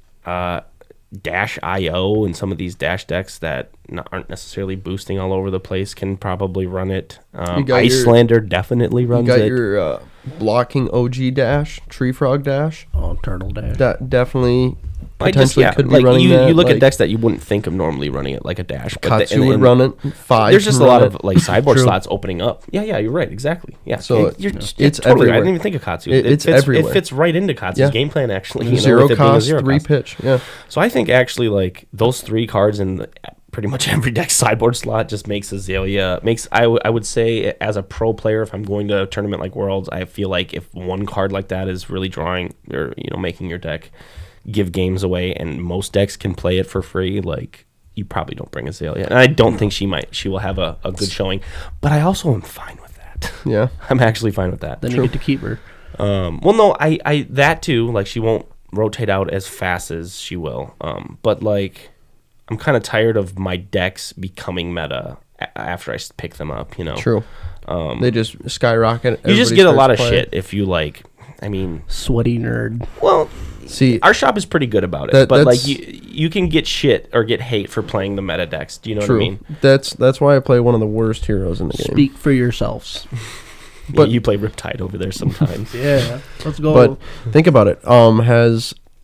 Dash IO and some of these Dash decks that aren't necessarily boosting all over the place can probably run it. Icelander definitely runs it. You got your blocking OG Dash, Tree Frog Dash. Oh, Turtle Dash. That definitely potentially could be running that. You look at decks that you wouldn't think of normally running it, like a Dash. Katsu would run it. 5. There's just a lot of sideboard slots opening up. Yeah, you're right. Exactly. Yeah. So it's totally everywhere. I didn't even think of Katsu. It's everywhere. It fits right into Katsu's game plan, actually. Zero cost, 3 pitch. Yeah. So I think actually, like, those 3 cards in pretty much every deck sideboard slot just makes Azalea I would say, as a pro player, if I'm going to a tournament like Worlds, I feel like if one card like that is really drawing or making your deck give games away, and most decks can play it for free, like, you probably don't bring Azalea. And I don't think she will have a good showing, but I also am fine with that. Yeah. I'm actually fine with that. Then you get to keep her. No, I that too, like, she won't rotate out as fast as she will. But, like, I'm kind of tired of my decks becoming meta after I pick them up, True. They just skyrocket. You just get a lot of shit if you, like, sweaty nerd. Well, see, our shop is pretty good about it, but like you can get shit or get hate for playing the meta decks. Do you know what I mean? That's why I play one of the worst heroes in the game. Speak for yourselves. But you play Riptide over there sometimes. Yeah, let's go. But think about it.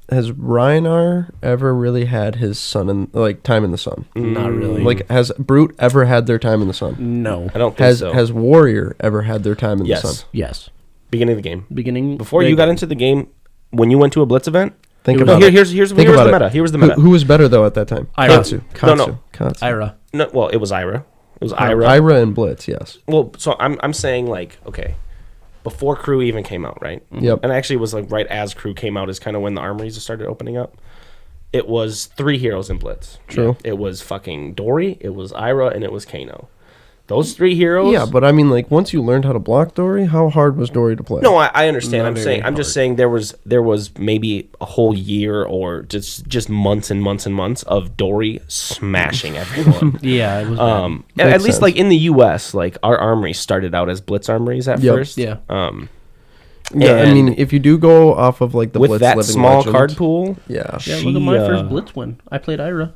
Has Rhinar ever really had his sun in time in the sun? Not really. Like, has Brute ever had their time in the sun? No, I don't think so. Has Warrior ever had their time in the sun? Yes. Beginning of the game. Before you got into the game, when you went to a Blitz event. Think about it. Here's the meta. Here's the meta. Who was better though at that time? Katsu. No. Ira. No, well, it was Ira. It was Ira. Ira and Blitz, yes. Well, so I'm saying, like, okay, before Crew even came out, right? Yep. And actually, it was like right as Crew came out is kind of when the armories started opening up. It was 3 heroes in Blitz. True. It was fucking Dory, it was Ira, and it was Kano. Those 3 heroes. Yeah, but I mean, like, once you learned how to block Dory, how hard was Dory to play? No, I understand. Not I'm just saying there was maybe a whole year or just months and months and months of Dory smashing everyone. Yeah, it was. At least like in the U.S., like our armory started out as Blitz armories at first. Yeah. Yeah, I mean, if you do go off of like the with Blitz that Living small Legend, card pool. Yeah. Yeah, look at my first Blitz win. I played Ira.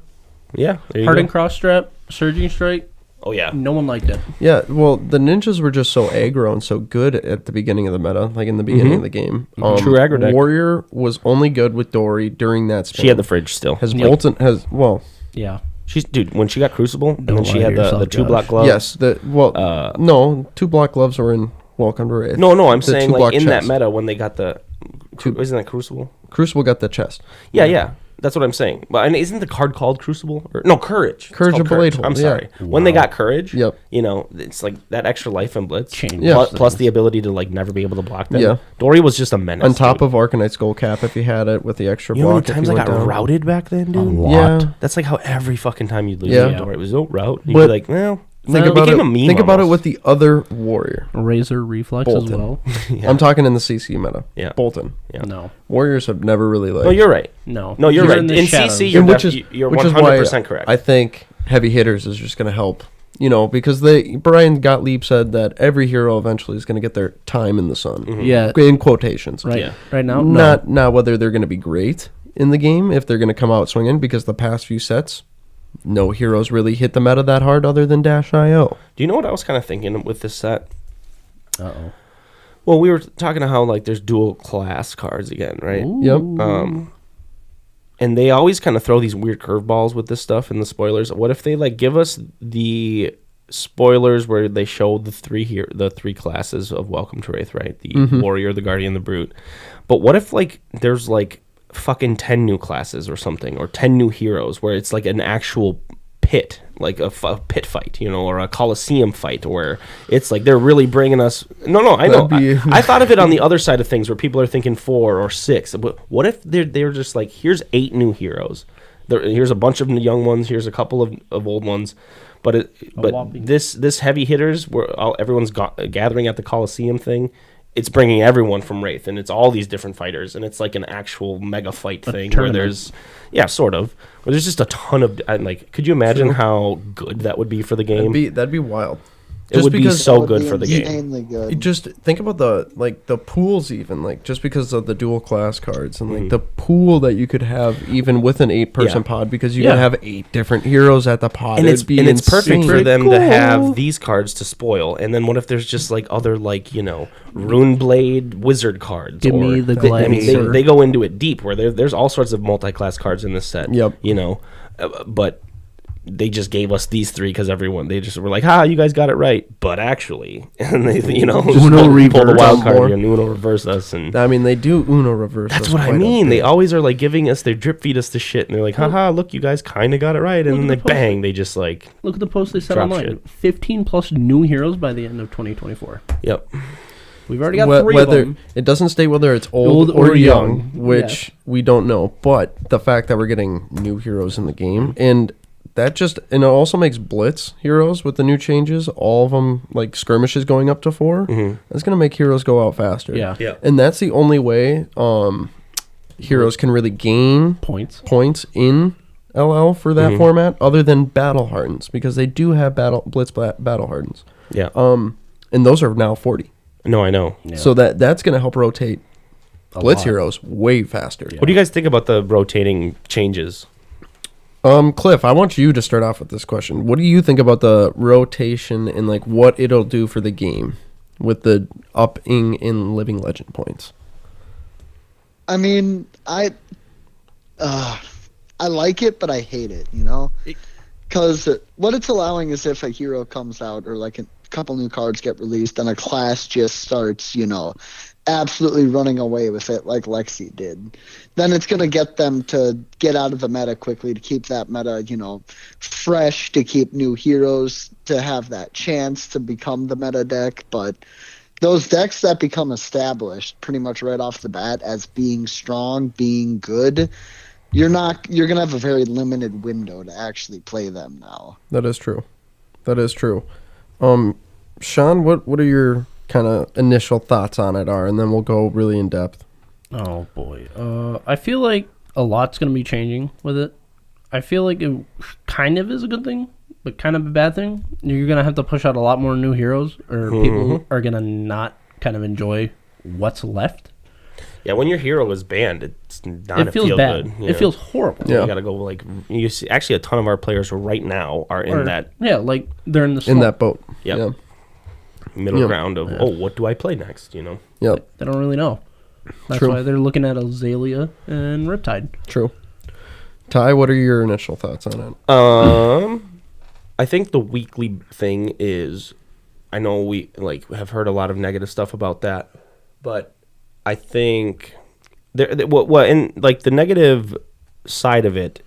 Yeah. Hardened Cross Strap, Surging Strike. Oh yeah. No one liked it. Yeah, well, the ninjas were just so aggro and so good at the beginning of the meta, like in the beginning of the game. True aggro deck. Warrior was only good with Dory during that span. She had the fridge still. Bolton Yeah. When she got Crucible, and then she lie had to the yourself, 2-block Josh. glove. yes, no, 2-block gloves were in Welcome to Wraith. No, I'm The saying like 2-block in that chest. meta when they got the isn't that Crucible? Crucible got the chest. Yeah. That's what I'm saying. But and isn't the card called Crucible? No, Courage. It's Courage called of Blade Hold, I'm yeah. sorry. When they got Courage, Yep. it's like that extra life in Blitz. Change Yeah. Plus the ability to like never be able to block them. Yeah. Dory was just a menace. On top dude. of Arcanite's Gold Cap, if you had it with the extra You know how block. many times if I you got went down. routed back then, dude? Yeah. That's like how every fucking time you lose Yeah. to Dory, it was route. You'd But- be like, well, Think it about became it. a meme Think about it almost. with the other Warrior. Razor Reflex as Bolton. well. Yeah. I'm talking in the CC meta. Yeah. Bolton. Yeah. No. Warriors have never really like. No, you're right. No. No, you're right. in the In shadows. CC, you're which is 100% why correct. I think heavy hitters is just going to help You know, because Brian Gottlieb said that every hero eventually is going to get their time in the sun. Yeah. In quotations. Right. Yeah. Right now, no. Not whether they're going to be great in the game, if they're going to come out swinging, because the past few sets, no heroes really hit the meta that hard other than Dash.io. Do you know what I was kind of thinking with this set? Uh-oh. Well, we were talking about how like there's dual class cards again, right? Ooh. Yep. And they always kind of throw these weird curveballs with this stuff in the spoilers. What if they like give us the spoilers where they show the three classes of Welcome to Wraith, right? The Warrior, the Guardian, the Brute. But what if like there's like fucking 10 new classes or something, or 10 new heroes where it's like an actual pit, like a pit fight, you know, or a Coliseum fight, where it's like they're really bringing us. No, I know. I thought of it on the other side of things, where people are thinking 4 or 6. But what if they're just like, here's 8 new heroes, here's a bunch of young ones, here's a couple of old ones, but this heavy hitters where everyone's gathering at the Coliseum thing. It's bringing everyone from Wraith, and it's all these different fighters, and it's like an actual mega fight thing where there's, sort of. Where there's just a ton of like. Could you imagine how good that would be for the game? That'd be wild. It would be so good for the game. Insanely good. Just think about the pools, even like just because of the dual class cards and like the pool that you could have even with an 8-person pod, because you can have 8 different heroes at the pod. And it's perfect for them Cool. to have these cards to spoil. And then what if there's just like other like Runeblade wizard cards? Give me the Gladiator. They go into it deep where there's all sorts of multi-class cards in this set. Yep. But they just gave us these 3 because they just were like, you guys got it right. But actually, and they, Uno pull the wild reverse card and Uno reverse us. And I mean, they do Uno reverse. that's what I mean. They always are like giving us, they drip feed us the shit. And they're like, look, you guys kind of got it right. And then they just like. Look at the post they set drop online. shit. 15 plus new heroes by the end of 2024. Yep. We've already got 3 of them. It doesn't state whether it's old or young, which Yes. we don't know. But the fact that we're getting new heroes in the game, and it also makes Blitz heroes with the new changes, all of them like skirmishes going up to 4. That's going to make heroes go out faster. Yeah. And that's the only way heroes can really gain Points. in LL for that format, other than battle hardens, because they do have Blitz battle hardens. Yeah. And those are now 40. No, I know. Yeah. So that's going to help rotate Blitz lot. heroes way faster. What do you guys think about the rotating changes? Cliff, I want you to start off with this question. What do you think about the rotation and like what it'll do for the game with the upping in living legend points? I mean, I like it, but I hate it, because what it's allowing is if a hero comes out or like a couple new cards get released and a class just starts, absolutely running away with it like Lexi did, then it's going to get them to get out of the meta quickly, to keep that meta, fresh, to keep new heroes to have that chance to become the meta deck. But those decks that become established pretty much right off the bat as being strong, being good, you're going to have a very limited window to actually play them now. That is true. Sean, what are your kind of initial thoughts on it and then we'll go really in depth. Oh boy. I feel like a lot's going to be changing with it. I feel like it kind of is a good thing, but kind of a bad thing. You're going to have to push out a lot more new heroes, or people are going to not kind of enjoy what's left. Yeah, when your hero is banned, it's not It feels bad. good. It feels horrible. Yeah. You got to go like, you see, actually a ton of our players right now are in that Yeah, like they're in the In that boat. Yep. Yeah. middle ground of, what do I play next, Yep. They don't really know. That's True. why they're looking at Azalea and Riptide. True. Ty, what are your initial thoughts on it? I think the weekly thing is, I know we have heard a lot of negative stuff about that, but I think and like the negative side of it,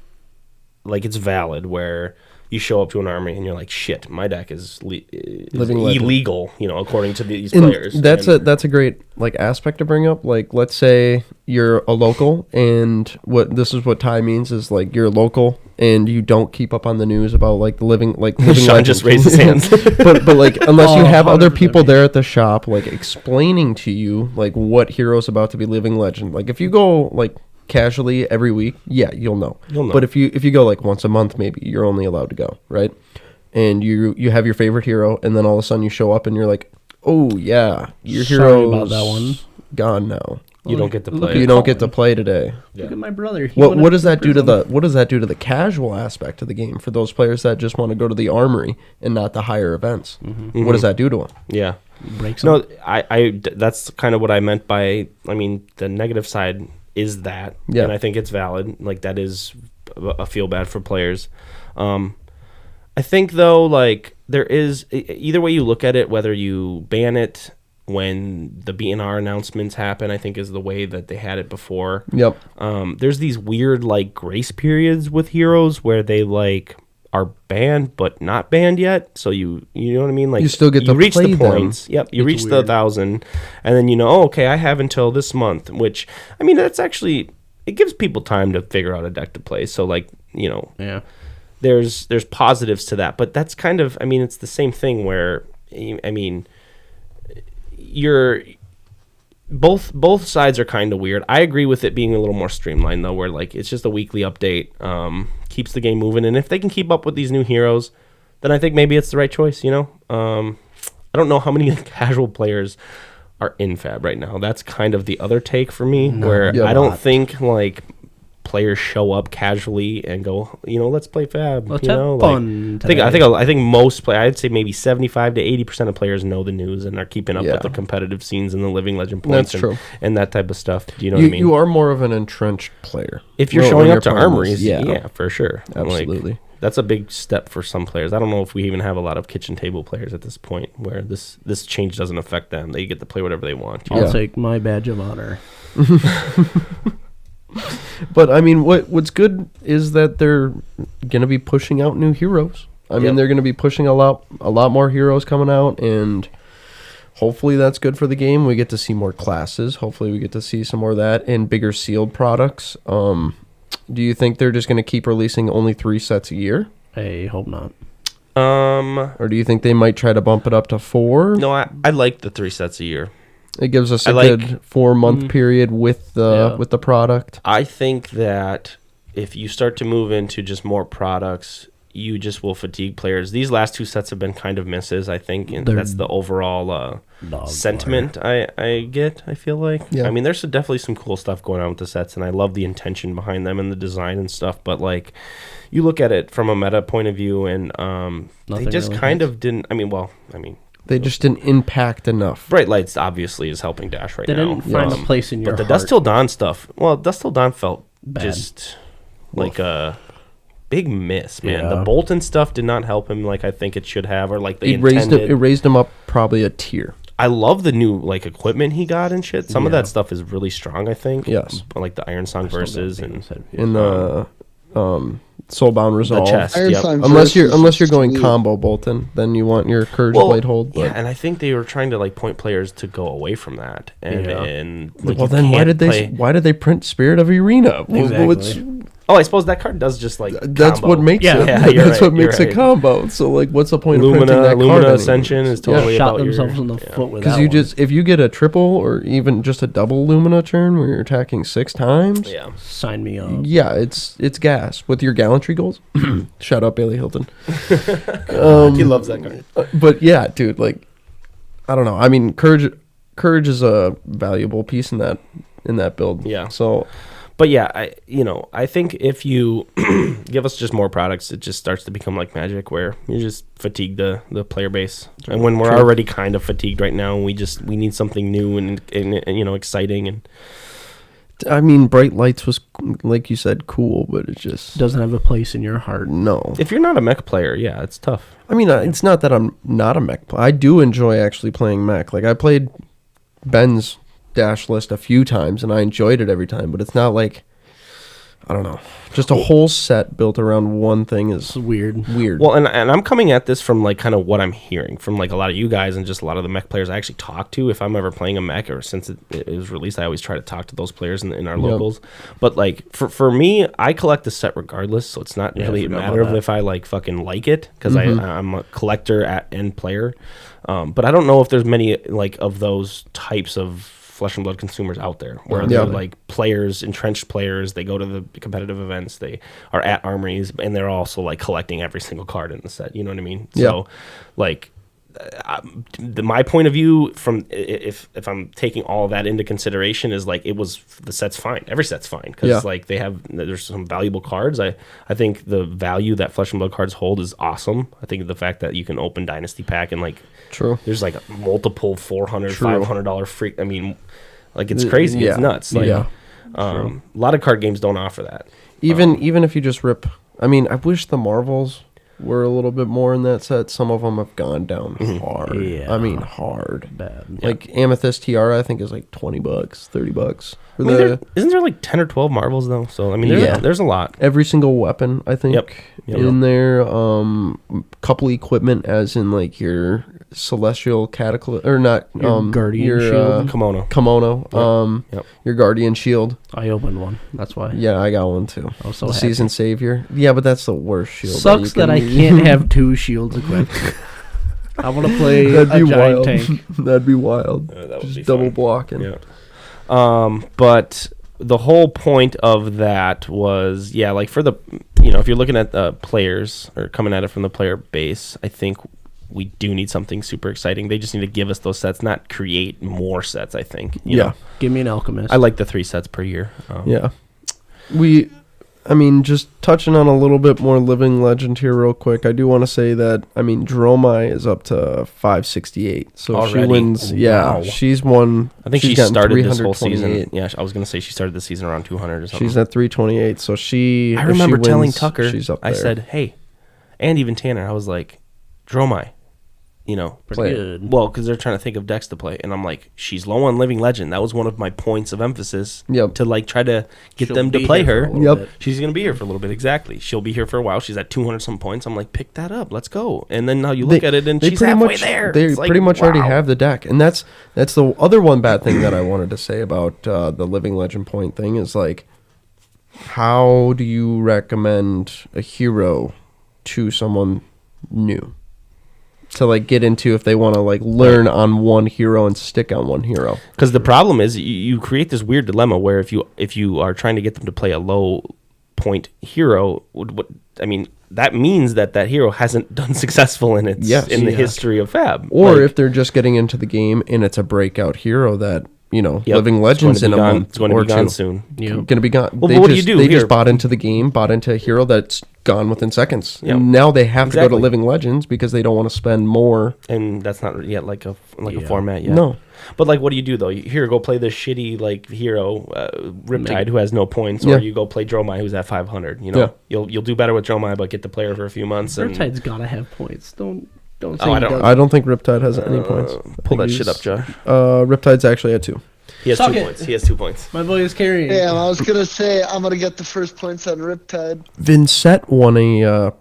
like it's valid, where you show up to an army and you're like, shit, my deck is illegal, according to these players. That's a great aspect to bring up. Like, let's say you're a local, and this is what Ty means is like you're local and you don't keep up on the news about the living Sean legends. just raised his hands. but unless you have other 100% people there at the shop explaining to you what hero's about to be living legend. If you go casually every week, you'll know. You'll know. But if you go once a month, maybe you're only allowed to go, right? and you have your favorite hero, and then all of a sudden you show up and you're like, oh yeah, your Sorry hero's about that one. gone now. You don't get to play. You don't get to play today. Yeah. Look at my brother. He What went does up that do to prison. what does that do to the casual aspect of the game for those players that just want to go to the armory and not the higher events? What does that do to them? Yeah. Breaks No, him. that's kind of what I meant by, I mean, the negative side is that, Yeah. and I think it's valid. Like, that is a feel bad for players. I think, though, like, there is, either way you look at it, whether you ban it when the BNR announcements happen, I think is the way that they had it before. Yep. There's these weird, like, grace periods with heroes where they, like, are banned but not banned yet. So you know what I mean? Like, You still get to reach play the them. points. Yep, you It's reach the weird. 1,000, and then oh, okay, I have until this month. Which, I mean, that's actually, it gives people time to figure out a deck to play. So, like, Yeah. there's positives to that, but that's kind of, I mean, it's the same thing where, I mean, you're both sides are kind of weird. I agree with it being a little more streamlined though, where like it's just a weekly update, keeps the game moving, and if they can keep up with these new heroes, then I think maybe it's the right choice. I don't know how many casual players are in Fab right now. That's kind of the other take for me, where Yeah, I don't not. think like players show up casually and go, let's play Fab. Let's you have know, fun Like, I today. think most I'd say maybe 75 to 80% of players know the news and are keeping up Yeah. with the competitive scenes and the living legend points. That's true. And that type of stuff. Do you know what I mean? You are more of an entrenched player. If you're When showing you're up to playing this, armories, yeah, for sure. Absolutely. Like, that's a big step for some players. I don't know if we even have a lot of kitchen table players at this point where this change doesn't affect them. They get to play whatever they want. I'll Yeah. take my badge of honor. But I mean, what's good is that they're gonna be pushing out new heroes. I mean, Yep. they're gonna be pushing a lot more heroes coming out, and hopefully that's good for the game. We get to see more classes. Hopefully we get to see some more of that and bigger sealed products. Do you think they're just gonna keep releasing only 3 sets a year, I hope not. or do you think they might try to bump it up to 4? No, I like the 3 sets a year. It gives us I a like- good 4-month period with Yeah. the product. I think that if you start to move into just more products, you just will fatigue players. These last 2 sets have been kind of misses, I think, and They're that's the overall Dog sentiment I get, I feel like. Yeah. I mean, there's definitely some cool stuff going on with the sets, and I love the intention behind them and the design and stuff, but, like, you look at it from a meta point of view, and they Nothing just really kind hits. of didn't, They just didn't impact enough. Bright Lights obviously is helping Dash right They now. didn't find a place in your But the heart. Dust Till Dawn stuff, Dust Till Dawn felt Bad. just like a big miss, man. Yeah. The Bolton stuff did not help him like I think it should have, or like they It intended. raised him up probably a tier. I love the new like equipment he got and shit. Some of Yeah. that stuff is really strong, I think. Yes. Like the Iron Song verses and In the Soulbound Resolve. chest. Iron Yep. Song Unless you're versus going sweet. combo Bolton, then you want your Courage Blade hold. yeah, But and I think they were trying to like point players to go away from that. And, Yeah. and like, well, you then can't play- why did they print Spirit of Arena? Exactly. Oh, I suppose that card does just like That's combo. what makes Yeah. it. Yeah, you're That's right, what makes you're it right. combo. So like, what's the point of printing that card? Lumina Ascension is totally shot about themselves your, in the foot with Because that you one. just if you get a triple or even just a double Lumina turn where you're attacking 6 times, yeah. Sign me up. yeah, it's gas with your gallantry goals. Shout out Bailey Hilton. He loves that card. But yeah, dude, like I don't know. I mean, courage is a valuable piece in that build. Yeah. So But yeah, I think if you give us just more products, it just starts to become like Magic, where you just fatigue the player base. And when we're True. already kind of fatigued right now, we need something new and exciting. And I mean, Bright Lights was like you said, cool, but it just Doesn't have a place in your heart. no. if you're not a mech player, yeah, it's tough. I mean, it's not that I'm not a mech player. I do enjoy actually playing mech. Like I played Ben's Dash list a few times, and I enjoyed it every time. But it's not like I don't know, just a whole set built around one thing is It's weird. weird. Well, and I'm coming at this from like kind of what I'm hearing from like a lot of you guys and just a lot of the mech players I actually talk to. If I'm ever playing a mech or since it was released, I always try to talk to those players in our locals. But like for me, I collect the set regardless, so it's not Yeah, I really a forgot matter about of that. if I like fucking like it because I'm a collector and player. But I don't know if there's many like of those types of Flesh and Blood consumers out there, where Yeah. they're like players, entrenched players. They go to the competitive events. They are at armories, and they're also like collecting every single card in the set. You know what I mean? Yeah. So, like, my point of view from if I'm taking all of that into consideration is like the set's fine. Every set's fine because like there's some valuable cards. I think the value that Flesh and Blood cards hold is awesome. I think the fact that you can open Dynasty Pack and like True. there's like multiple $400, True. $500 free. I mean, like it's crazy. It's nuts. Like, a lot of card games don't offer that. Even if you just rip, I mean, I wish the Marvels were a little bit more in that set. Some of them have gone down hard. Yeah. I mean, hard. Bad. Like Amethyst Tiara, I think is like $20, $30. For I mean, isn't there like 10 or 12 Marvels though? So I mean, there's a lot. Every single weapon, I think, Yep. in there. Couple equipment, as in like your Celestial Cataclysm, or not, Your Guardian Shield. Kimono. Your Guardian Shield. I opened one. That's why. Yeah, I got one too. I was so The happy. Season Savior. Yeah, but that's the worst shield. Sucks that I can't have 2 shields equipped. I want to play That'd a be giant wild. tank. That'd be wild. That would Just be double fun. blocking. Yeah. But the whole point of that was, like for the, if you're looking at the players or coming at it from the player base, I think we do need something super exciting. They just need to give us those sets, not create more sets, I think. You know? Give me an alchemist. I like the 3 sets per year. Yeah. Just touching on a little bit more Living Legend here real quick, I do want to say that, Dromai is up to 568. So Already? she wins. Wow. Yeah, she's won. I think she's she gotten started this whole 328. season. Yeah, I was going to say she started the season around 200 or something. She's at 328. So she. I if remember she telling wins, Tucker, she's up I there. said, hey, and even Tanner, I was like, Dromai, Pretty good. well, because they're trying to think of decks to play, and I'm like, she's low on Living Legend. That was one of my points of emphasis to like try to get She'll them to be play here her. for a little bit. She's gonna be here for a little bit, exactly. She'll be here for a while. She's at 200 some points. I'm like, pick that up, let's go. And then now you look at it, and she's halfway there. They It's like, pretty much already wow. have the deck, and that's the other one bad thing that I wanted to say about the Living Legend point thing is like, how do you recommend a hero to someone new to like get into if they want to like learn on one hero and stick on one hero? Because the problem is you create this weird dilemma where if you are trying to get them to play a low point hero, that means that hero hasn't done successful in its the history of Fab. Or if they're just getting into the game and it's a breakout hero that Living Legends in a month it's going to or be gone two. soon. Going to be gone. Well, they but what do just, you do They here? just bought into the game, bought into a hero that's gone within seconds. Yep. And now they have to go Exactly. to Living Legends because they don't want to spend more. And that's not yet like a format yet. No. But like, what do you do though? Here, go play this shitty like hero Riptide who has no points, or you go play Dromai who's at 500. You'll do better with Dromai, but get the player for a few months. And Riptide's gotta have points. Don't say I he don't- doesn't. I don't think Riptide has any points. pull that shit up, Josh. Riptide's actually at 2. He has Suck 2 it. points. He has 2 points. My boy is carrying. Damn, I was gonna say I'm gonna get the first points on Riptide. Vincent won a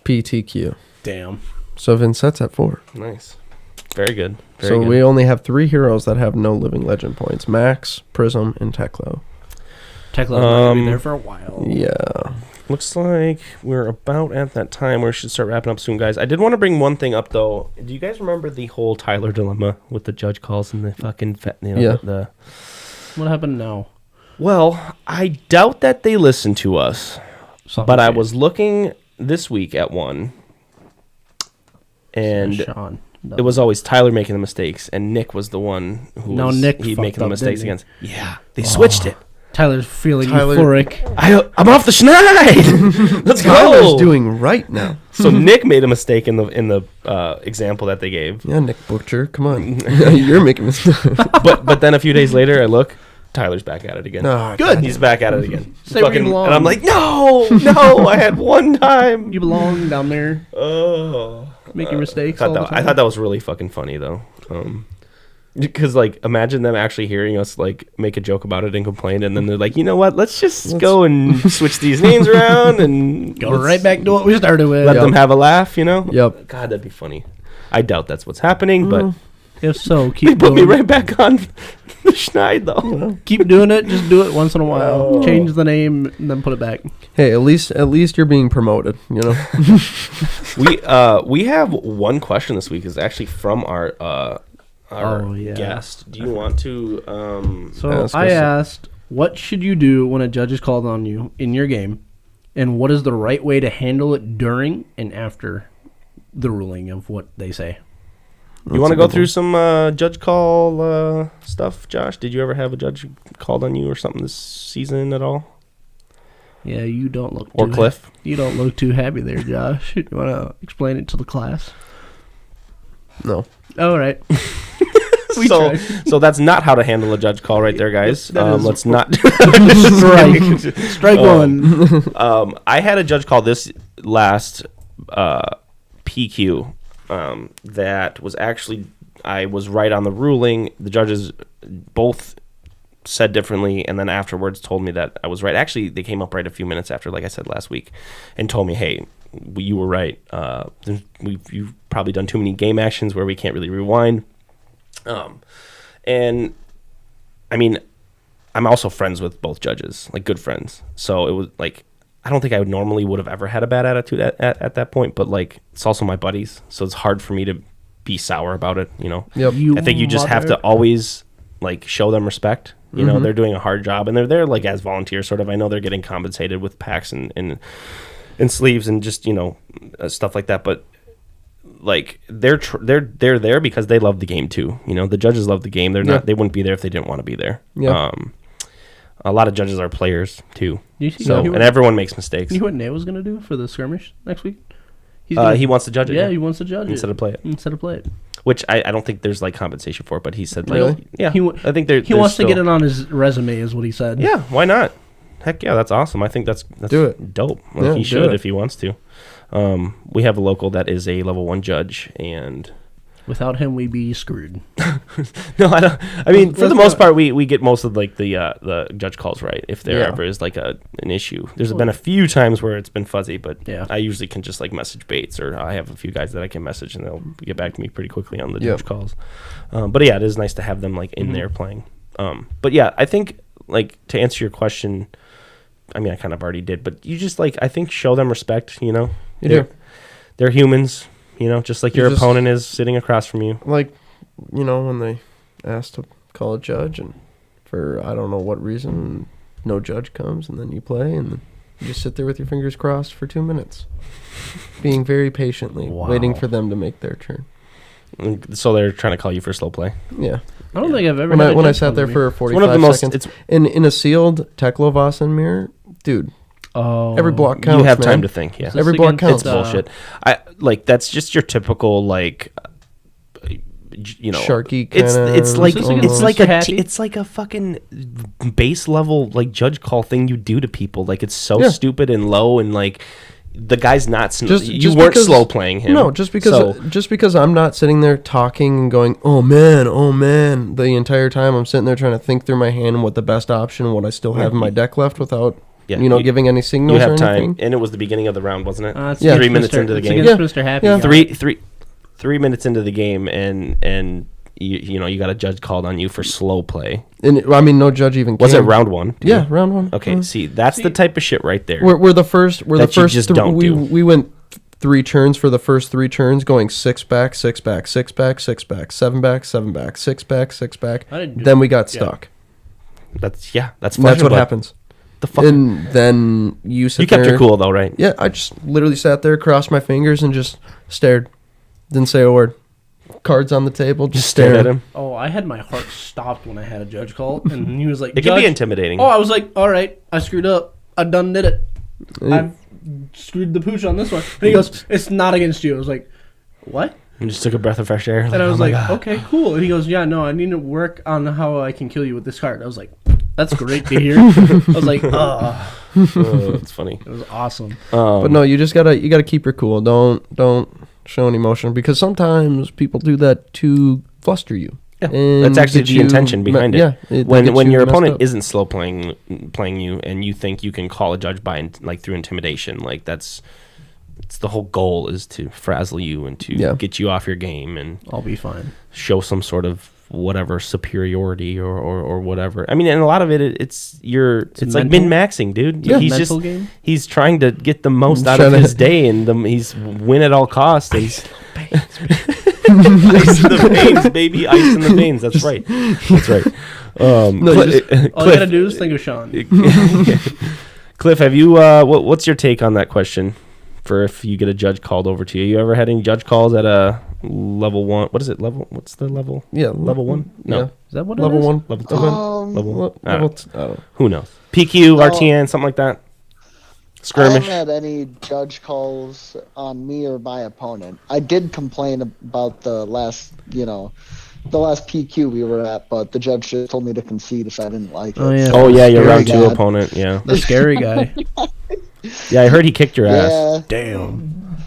PTQ. Damn. So Vincent's at 4. Nice. Very good. Very So good. we only have 3 heroes that have no Living Legend points. Max, Prism, and Teklo. Teklo's not gonna be there for a while. Yeah. Looks like we're about at that time where we should start wrapping up soon, guys. I did want to bring one thing up, though. Do you guys remember the whole Tyler dilemma with the judge calls and the fucking... Yeah. What happened now? Well, I doubt that they listen to us, but I Something was looking this week at one, and Sean. it was always Tyler making the mistakes, and Nick was the one who No, was Nick he fucked making the up, mistakes didn't he? against. Yeah, they switched it. Tyler's feeling Tyler- euphoric. I'm off the schneid. Let's Tyler's go. doing right now. So Nick made a mistake in the example that they gave, Yeah, Nick Butcher, come on. You're making mistakes. but then a few days later, I look, Tyler's back at it again. Oh, Good, he's back at it again. Stay where you belong. And I'm like, no, I had one time. You belong down there Oh, making mistakes I all the thought, time. I thought that was really fucking funny though. Because like, imagine them actually hearing us like make a joke about it and complain, and then they're like, you know what? Let's go and switch these names around and Go right back to what we started with. let them have a laugh. Yep. God, that'd be funny. I doubt that's what's happening, but If so, they keep put me doing right back on the schneid though. Keep doing it. Just do it once in a while. Oh. Change the name and then put it back. Hey, at least you're being promoted, We have one question this week is actually from our our yeah. guest. Do you want to? So I asked, what should you do when a judge is called on you in your game, and what is the right way to handle it during and after the ruling of what they say? You want to go through some judge call stuff, Josh? Did you ever have a judge called on you or something this season at all? Yeah, you don't look. Or Cliff? You don't look too happy there, Josh. You want to explain it to the class? No. All right. So that's not how to handle a judge call right there, guys. Let's not. Strike one. I had a judge call this last PQ that was actually, I was right on the ruling. The judges both said differently, and then afterwards told me that I was right. Actually, they came up right a few minutes after, like I said last week, and told me, hey, you were right. You've probably done too many game actions where we can't really rewind. And I mean, I'm also friends with both judges, like good friends. So it was like, I don't think I would have ever had a bad attitude at that point, but like, it's also my buddies. So it's hard for me to be sour about it, you know? Yep. I think you just have to always like show them respect. You know, they're doing a hard job, and they're there like as volunteers, sort of. I know they're getting compensated with packs and sleeves and just, you know, stuff like that. But like they're there because they love the game too. You know, the judges love the game. They're not. They wouldn't be there if they didn't want to be there. Yeah. A lot of judges are players too. So and everyone makes mistakes. You know what Nate was gonna do for the skirmish next week? He wants to judge it. Yeah, he wants to judge instead it of play it. Instead of play it. Which I don't think there's like compensation for it, but he said like, Really? yeah, I think he wants to get it on his resume, is what he said. Yeah, why not? Heck yeah, that's awesome. I think that's do it. Dope. Like, Yeah, he should if he wants to. We have a local that is a level 1 judge, and without him, we'd be screwed. no, I don't. I mean, for the most part, we get most of like the judge calls right. If there ever is like an issue, there's been a few times where it's been fuzzy, but I usually can just like message Bates, or I have a few guys that I can message, and they'll get back to me pretty quickly on the judge calls. But yeah, it is nice to have them like in there playing. But yeah, I think like to answer your question, I mean, I kind of already did, but you just like, I think show them respect. You know, they're humans. You know, just like your opponent is sitting across from you. Like, you know, when they asked to call a judge, and for I don't know what reason, no judge comes, and then you play, and you just sit there with your fingers crossed for 2 minutes, being very patiently waiting for them to make their turn. So they're trying to call you for slow play. Yeah. I don't think I've ever. When I sat there for 45 seconds in a sealed Teklovasen mirror, dude. Oh, every block counts. You have man. time to think. Yeah, every block counts. It's bullshit. I like that's just your typical like, you know, Sharky. It's like a fucking base level like judge call thing you do to people. Like it's so stupid and low, and like the guy's not. You weren't slow playing him. No, just because I'm not sitting there talking and going, oh man, the entire time I'm sitting there trying to think through my hand and what the best option and what I still have in my deck left without. Yeah, giving any signals. You have or time, anything. And it was the beginning of the round, wasn't it? 3 minutes into the game. Mr. Happy. Yeah. 3 minutes into the game, and you got a judge called on you for slow play. And I mean, no judge even. Was it round 1? Yeah, round 1. Okay, see, that's the type of shit right there. We're the first. We're the first. Just don't do. We went 3 turns for the first 3 turns, going 6 back, 6 back, 6 back, 6 back, 7 back, 7 back, 6 back, 6 back. Then we got stuck. That's what happens. The fuck? And then you sit there. You kept your cool though, right? Yeah, I just literally sat there, crossed my fingers, and just stared. Didn't say a word. Cards on the table, just stared at him. Oh, I had my heart stopped when I had a judge call, and he was like, "It can be intimidating." Oh, I was like, "All right, I screwed up. I done did it. I've screwed the pooch on this one." And he goes, "It's not against you." I was like, "What?" And just took a breath of fresh air. And I was like, "Okay, cool." And he goes, "Yeah, no, I need to work on how I can kill you with this card." I was like, "That's great to hear." I was like, Oh, it's funny. It was awesome. But no, you gotta keep your cool. Don't show any emotion, because sometimes people do that to fluster you. Yeah, that's actually the intention behind it. Yeah, when your opponent isn't slow playing you, and you think you can call a judge by through intimidation, like it's the whole goal is to frazzle you and to get you off your game, and I'll be fine. Show some sort of whatever superiority or whatever. I mean, and a lot of it's like min-maxing, dude. Yeah, he's mental game. He's trying to get the most out of his day, and he's win at all costs. And Ice in the veins, baby. Ice in the veins. That's right. That's right. All you gotta do is think of Sean. Cliff, have you? What's your take on that question? For if you get a judge called over to you, you ever had any judge calls at a level 1? What is it? What's the level? Yeah, level 1. No, Yeah. Is that what level it is? 1, level 2, level. I level. don't know. I don't know. Who knows? PQ, No. RTN, something like that. I Skirmish. haven't had any judge calls on me or my opponent. I did complain about the last PQ we were at, but the judge just told me to concede if I didn't like it. Oh, yeah. Oh yeah, your Scary round 2 guy. opponent. Yeah, The scary guy. yeah. I heard he kicked your ass. Yeah. Damn.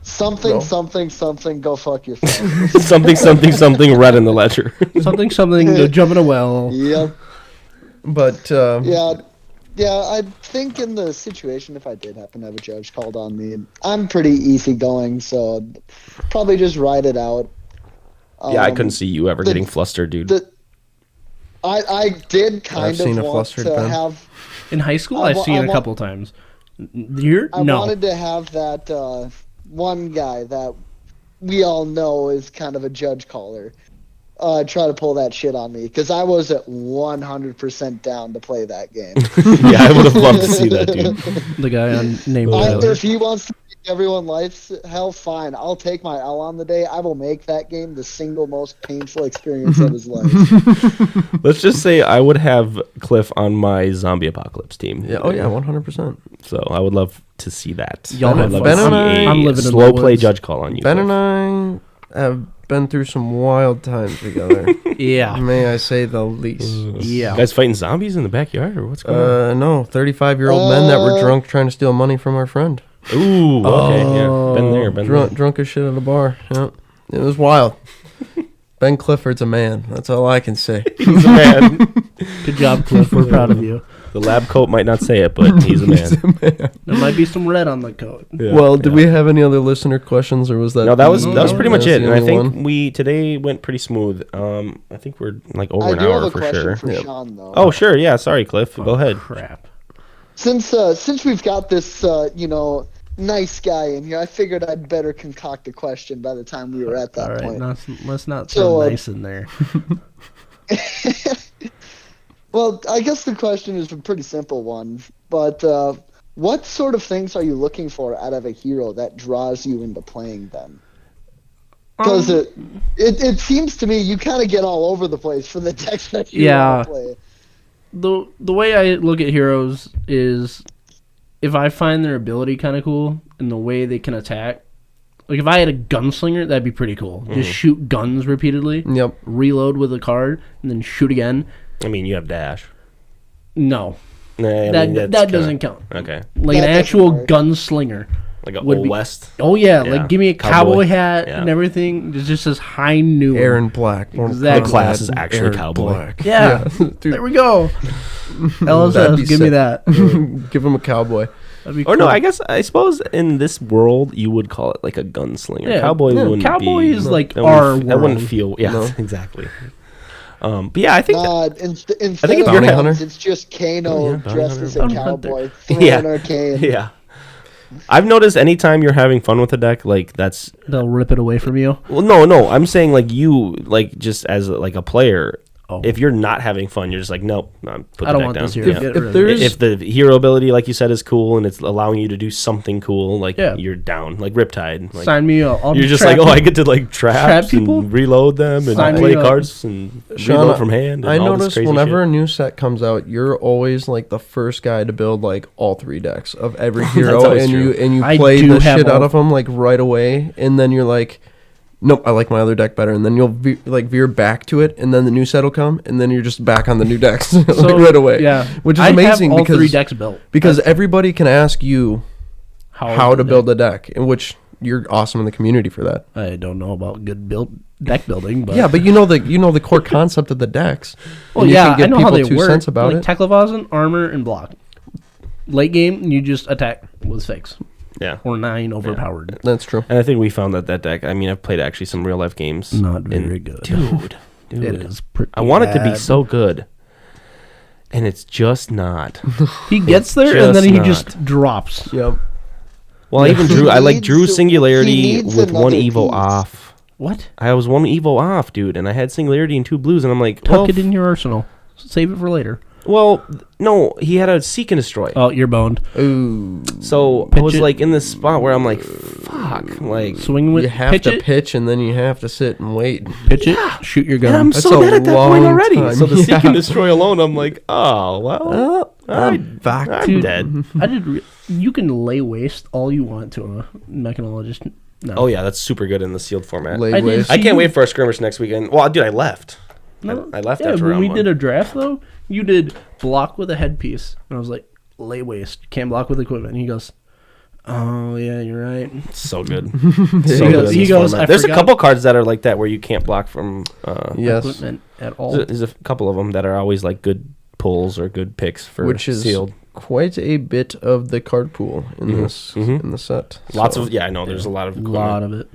Something, No. something, go fuck yourself. something. Red in the ledger. Something. Go jump in a well. Yep. But Yeah, I think in the situation, if I did happen to have a judge called on me, I'm pretty easygoing, so I'd probably just ride it out. Yeah, I couldn't see you ever getting flustered, dude. I did kind I've seen a of want flustered to Ben. have. In high school, I I've wa- seen I it a wa- couple times. Here, I no. wanted to have that one guy that we all know is kind of a judge caller. Try to pull that shit on me because I was at 100% down to play that game. Yeah, I would have loved to see that, dude. The guy on name If he wants to make everyone life's hell, fine. I'll take my L on the day. I will make that game the single most painful experience of his life. Let's just say I would have Cliff on my zombie apocalypse team. yeah, 100%. So I would love to see that. Y'all I would have love fun. to Ben see and a I- I'm living in slow the play woods. judge call on you. Ben Cliff. and I have been through some wild times together. Yeah. May I say the least. Yeah. You guys fighting zombies in the backyard, or what's going on? No, 35-year-old men that were drunk trying to steal money from our friend. Ooh, okay, yeah. Been there, been there. Drunk as shit at a bar. Yeah. It was wild. Ben Clifford's a man. That's all I can say. He's a man. Good job, Cliff. We're proud of you. The lab coat might not say it, but he's a man. There might be some red on the coat. Yeah, Well, did yeah. we have any other listener questions, or was that? No, that was the- pretty much that's it, the and I only think one? we today went pretty smooth. I think we're like over I an do have hour a for question sure. for Yep. Sean, though. Oh, sure, yeah. Sorry, Cliff. Go ahead. Crap. Since we've got this, nice guy in here, I figured I'd better concoct a question by the time we were at that All right, point. let's not So, throw nice in there. Well, I guess the question is a pretty simple one, but what sort of things are you looking for out of a hero that draws you into playing them? Because it seems to me you kind of get all over the place for the decks that you want to play. The way I look at heroes is if I find their ability kind of cool and the way they can attack. Like if I had a gunslinger, that'd be pretty cool. Just shoot guns repeatedly. Yep. Reload with a card and then shoot again. I mean, you have dash. No, Nah, I that mean, that's that kinda- doesn't count. Okay, Like That an doesn't actual work. gunslinger. like a Would Old be- West. Oh yeah, Yeah. like give me a Cowboy. cowboy hat Yeah. and everything. It just says high noon. Aaron Black. Exactly. The class is actually Aaron cowboy. Black. Yeah. Dude, There we go. that'd LSS, be give me sick. that. Give him a cowboy. That'd be Or no, cool. I suppose in this world you would call it like a gunslinger. Yeah. Cowboy Yeah. wouldn't Cowboy be. is like that our wouldn't, that wouldn't world. feel. Yeah, No. exactly. But yeah, I think. Instead if of you're Bounty guns, Hunter? it's just Kano Oh, yeah, Bounty dressed Hunter. as a Bounty cowboy, Hunter. throwing Yeah. a cane. Yeah. I've noticed anytime you're having fun with a deck, like that's They'll rip it away from you. well, no. I'm saying like you, like just as like a player, Oh. if you're not having fun, you're just like, nope, no, put the I don't deck want down. this hero. Yeah. Get If rid of there's- it. If the hero ability, like you said, is cool and it's allowing you to do something cool, like Yeah. you're down, like Riptide. Like, Sign me up. I'll you're just trap like, oh, I people. get to like trap people? and reload them and Sign me play up. cards and Sean, reload from hand. And I all this noticed crazy whenever shit. a new set comes out, you're always like the first guy to build like all 3 decks of every hero, always and true. you I play do the have shit out all- of them like right away, and then you're like, nope, I like my other deck better, and then you'll veer back to it, and then the new set will come, and then you're just back on the new decks like So, right away. Yeah, which is I amazing have all because 3 decks built. because everybody can ask you how to the build a deck, in which you're awesome in the community for that. I don't know about good deck building, but Yeah, but you know the core concept of the decks. well, and you yeah, can give I know how people they 2 work. cents about like it. Teklevazen, armor, and block. Late game, you just attack with fix Yeah. or 9 overpowered. That's true. And I think we found that deck. I mean, I've played actually some real life games. Not and- very good. dude. It is pretty. I want it to be bad. so good, and it's just not. He gets there and just then he not. just drops. Yep. Well, I even He I like needs Drew to- Singularity he needs with one another Evo piece. off. What? I was 1 Evo off, dude, and I had Singularity and 2 blues, and I'm like, Tuck it in your arsenal. Save it for later. well, no, he had a Seek and Destroy. Oh, you're boned. Ooh. So I was like in this spot where I'm like, fuck, like, Swing with You have pitch to it. pitch, and then you have to sit and wait. Pitch it. Shoot your and gun. I'm That's so a dead at that point long already. time. So the Seek Yeah. and Destroy alone, I'm like, oh, well, I'm back. I'm Dude. dead. I did. You can lay waste all you want to a mechanologist. No. Oh, yeah, that's super good in the sealed format. Lay I did waste. I can't wait for our skirmish next weekend. Well, dude, I left. No. I left Yeah, after when round we one. did a draft though, you did block with a headpiece, and I was like, lay waste. Can't block with equipment. And he goes, oh yeah, you're right. So good. He So goes, good in this "I format. There's a forgot couple cards that are like that where you can't block from. Yes. equipment at all." There's a couple of them that are always like good pulls or good picks for Which is sealed. quite a bit of the card pool in in the set. Lots So, of I know. There's a lot of A equipment. lot of it.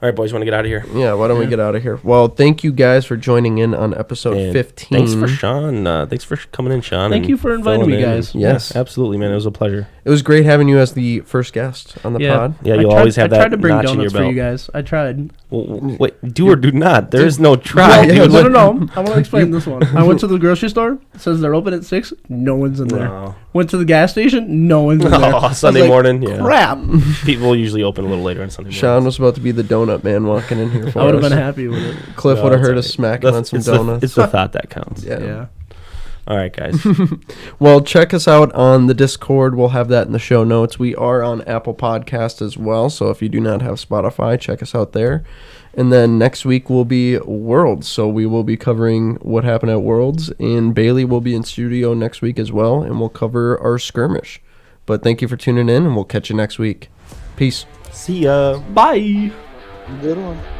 All right, boys, want to get out of here? Yeah, why don't we get out of here? Well, thank you guys for joining in on episode And 15. Thanks for Sean. Thanks for coming in, Sean. Thank and you for inviting filling me, in. guys. Yes. absolutely, man. It was a pleasure. It was great having you as the first guest on the pod. Yeah, I you'll tried- always have I tried that to bring notch in your donuts for you belt. guys. I tried. Well, wait, do or do not. There is no try. Yeah, dude. No. I want to explain this one. I went to the grocery store. It says they're open at 6. No one's in there. No. Went to the gas station. No one's in there. I Oh, was Sunday like, morning. Yeah. Crap. People usually open a little later on Sunday morning. Sean was about to be the donut man walking in here for I would have us. been happy with it. Cliff No, would have it's heard all us right. smacking on some It's donuts. the thought that counts. yeah. Yeah. All right, guys. Well, check us out on the Discord. We'll have that in the show notes. We are on Apple Podcast as well, so if you do not have Spotify, check us out there. And then next week will be Worlds, so we will be covering what happened at Worlds, and Bailey will be in studio next week as well, and we'll cover our skirmish. But thank you for tuning in, and we'll catch you next week. Peace. See ya. Bye. Good one.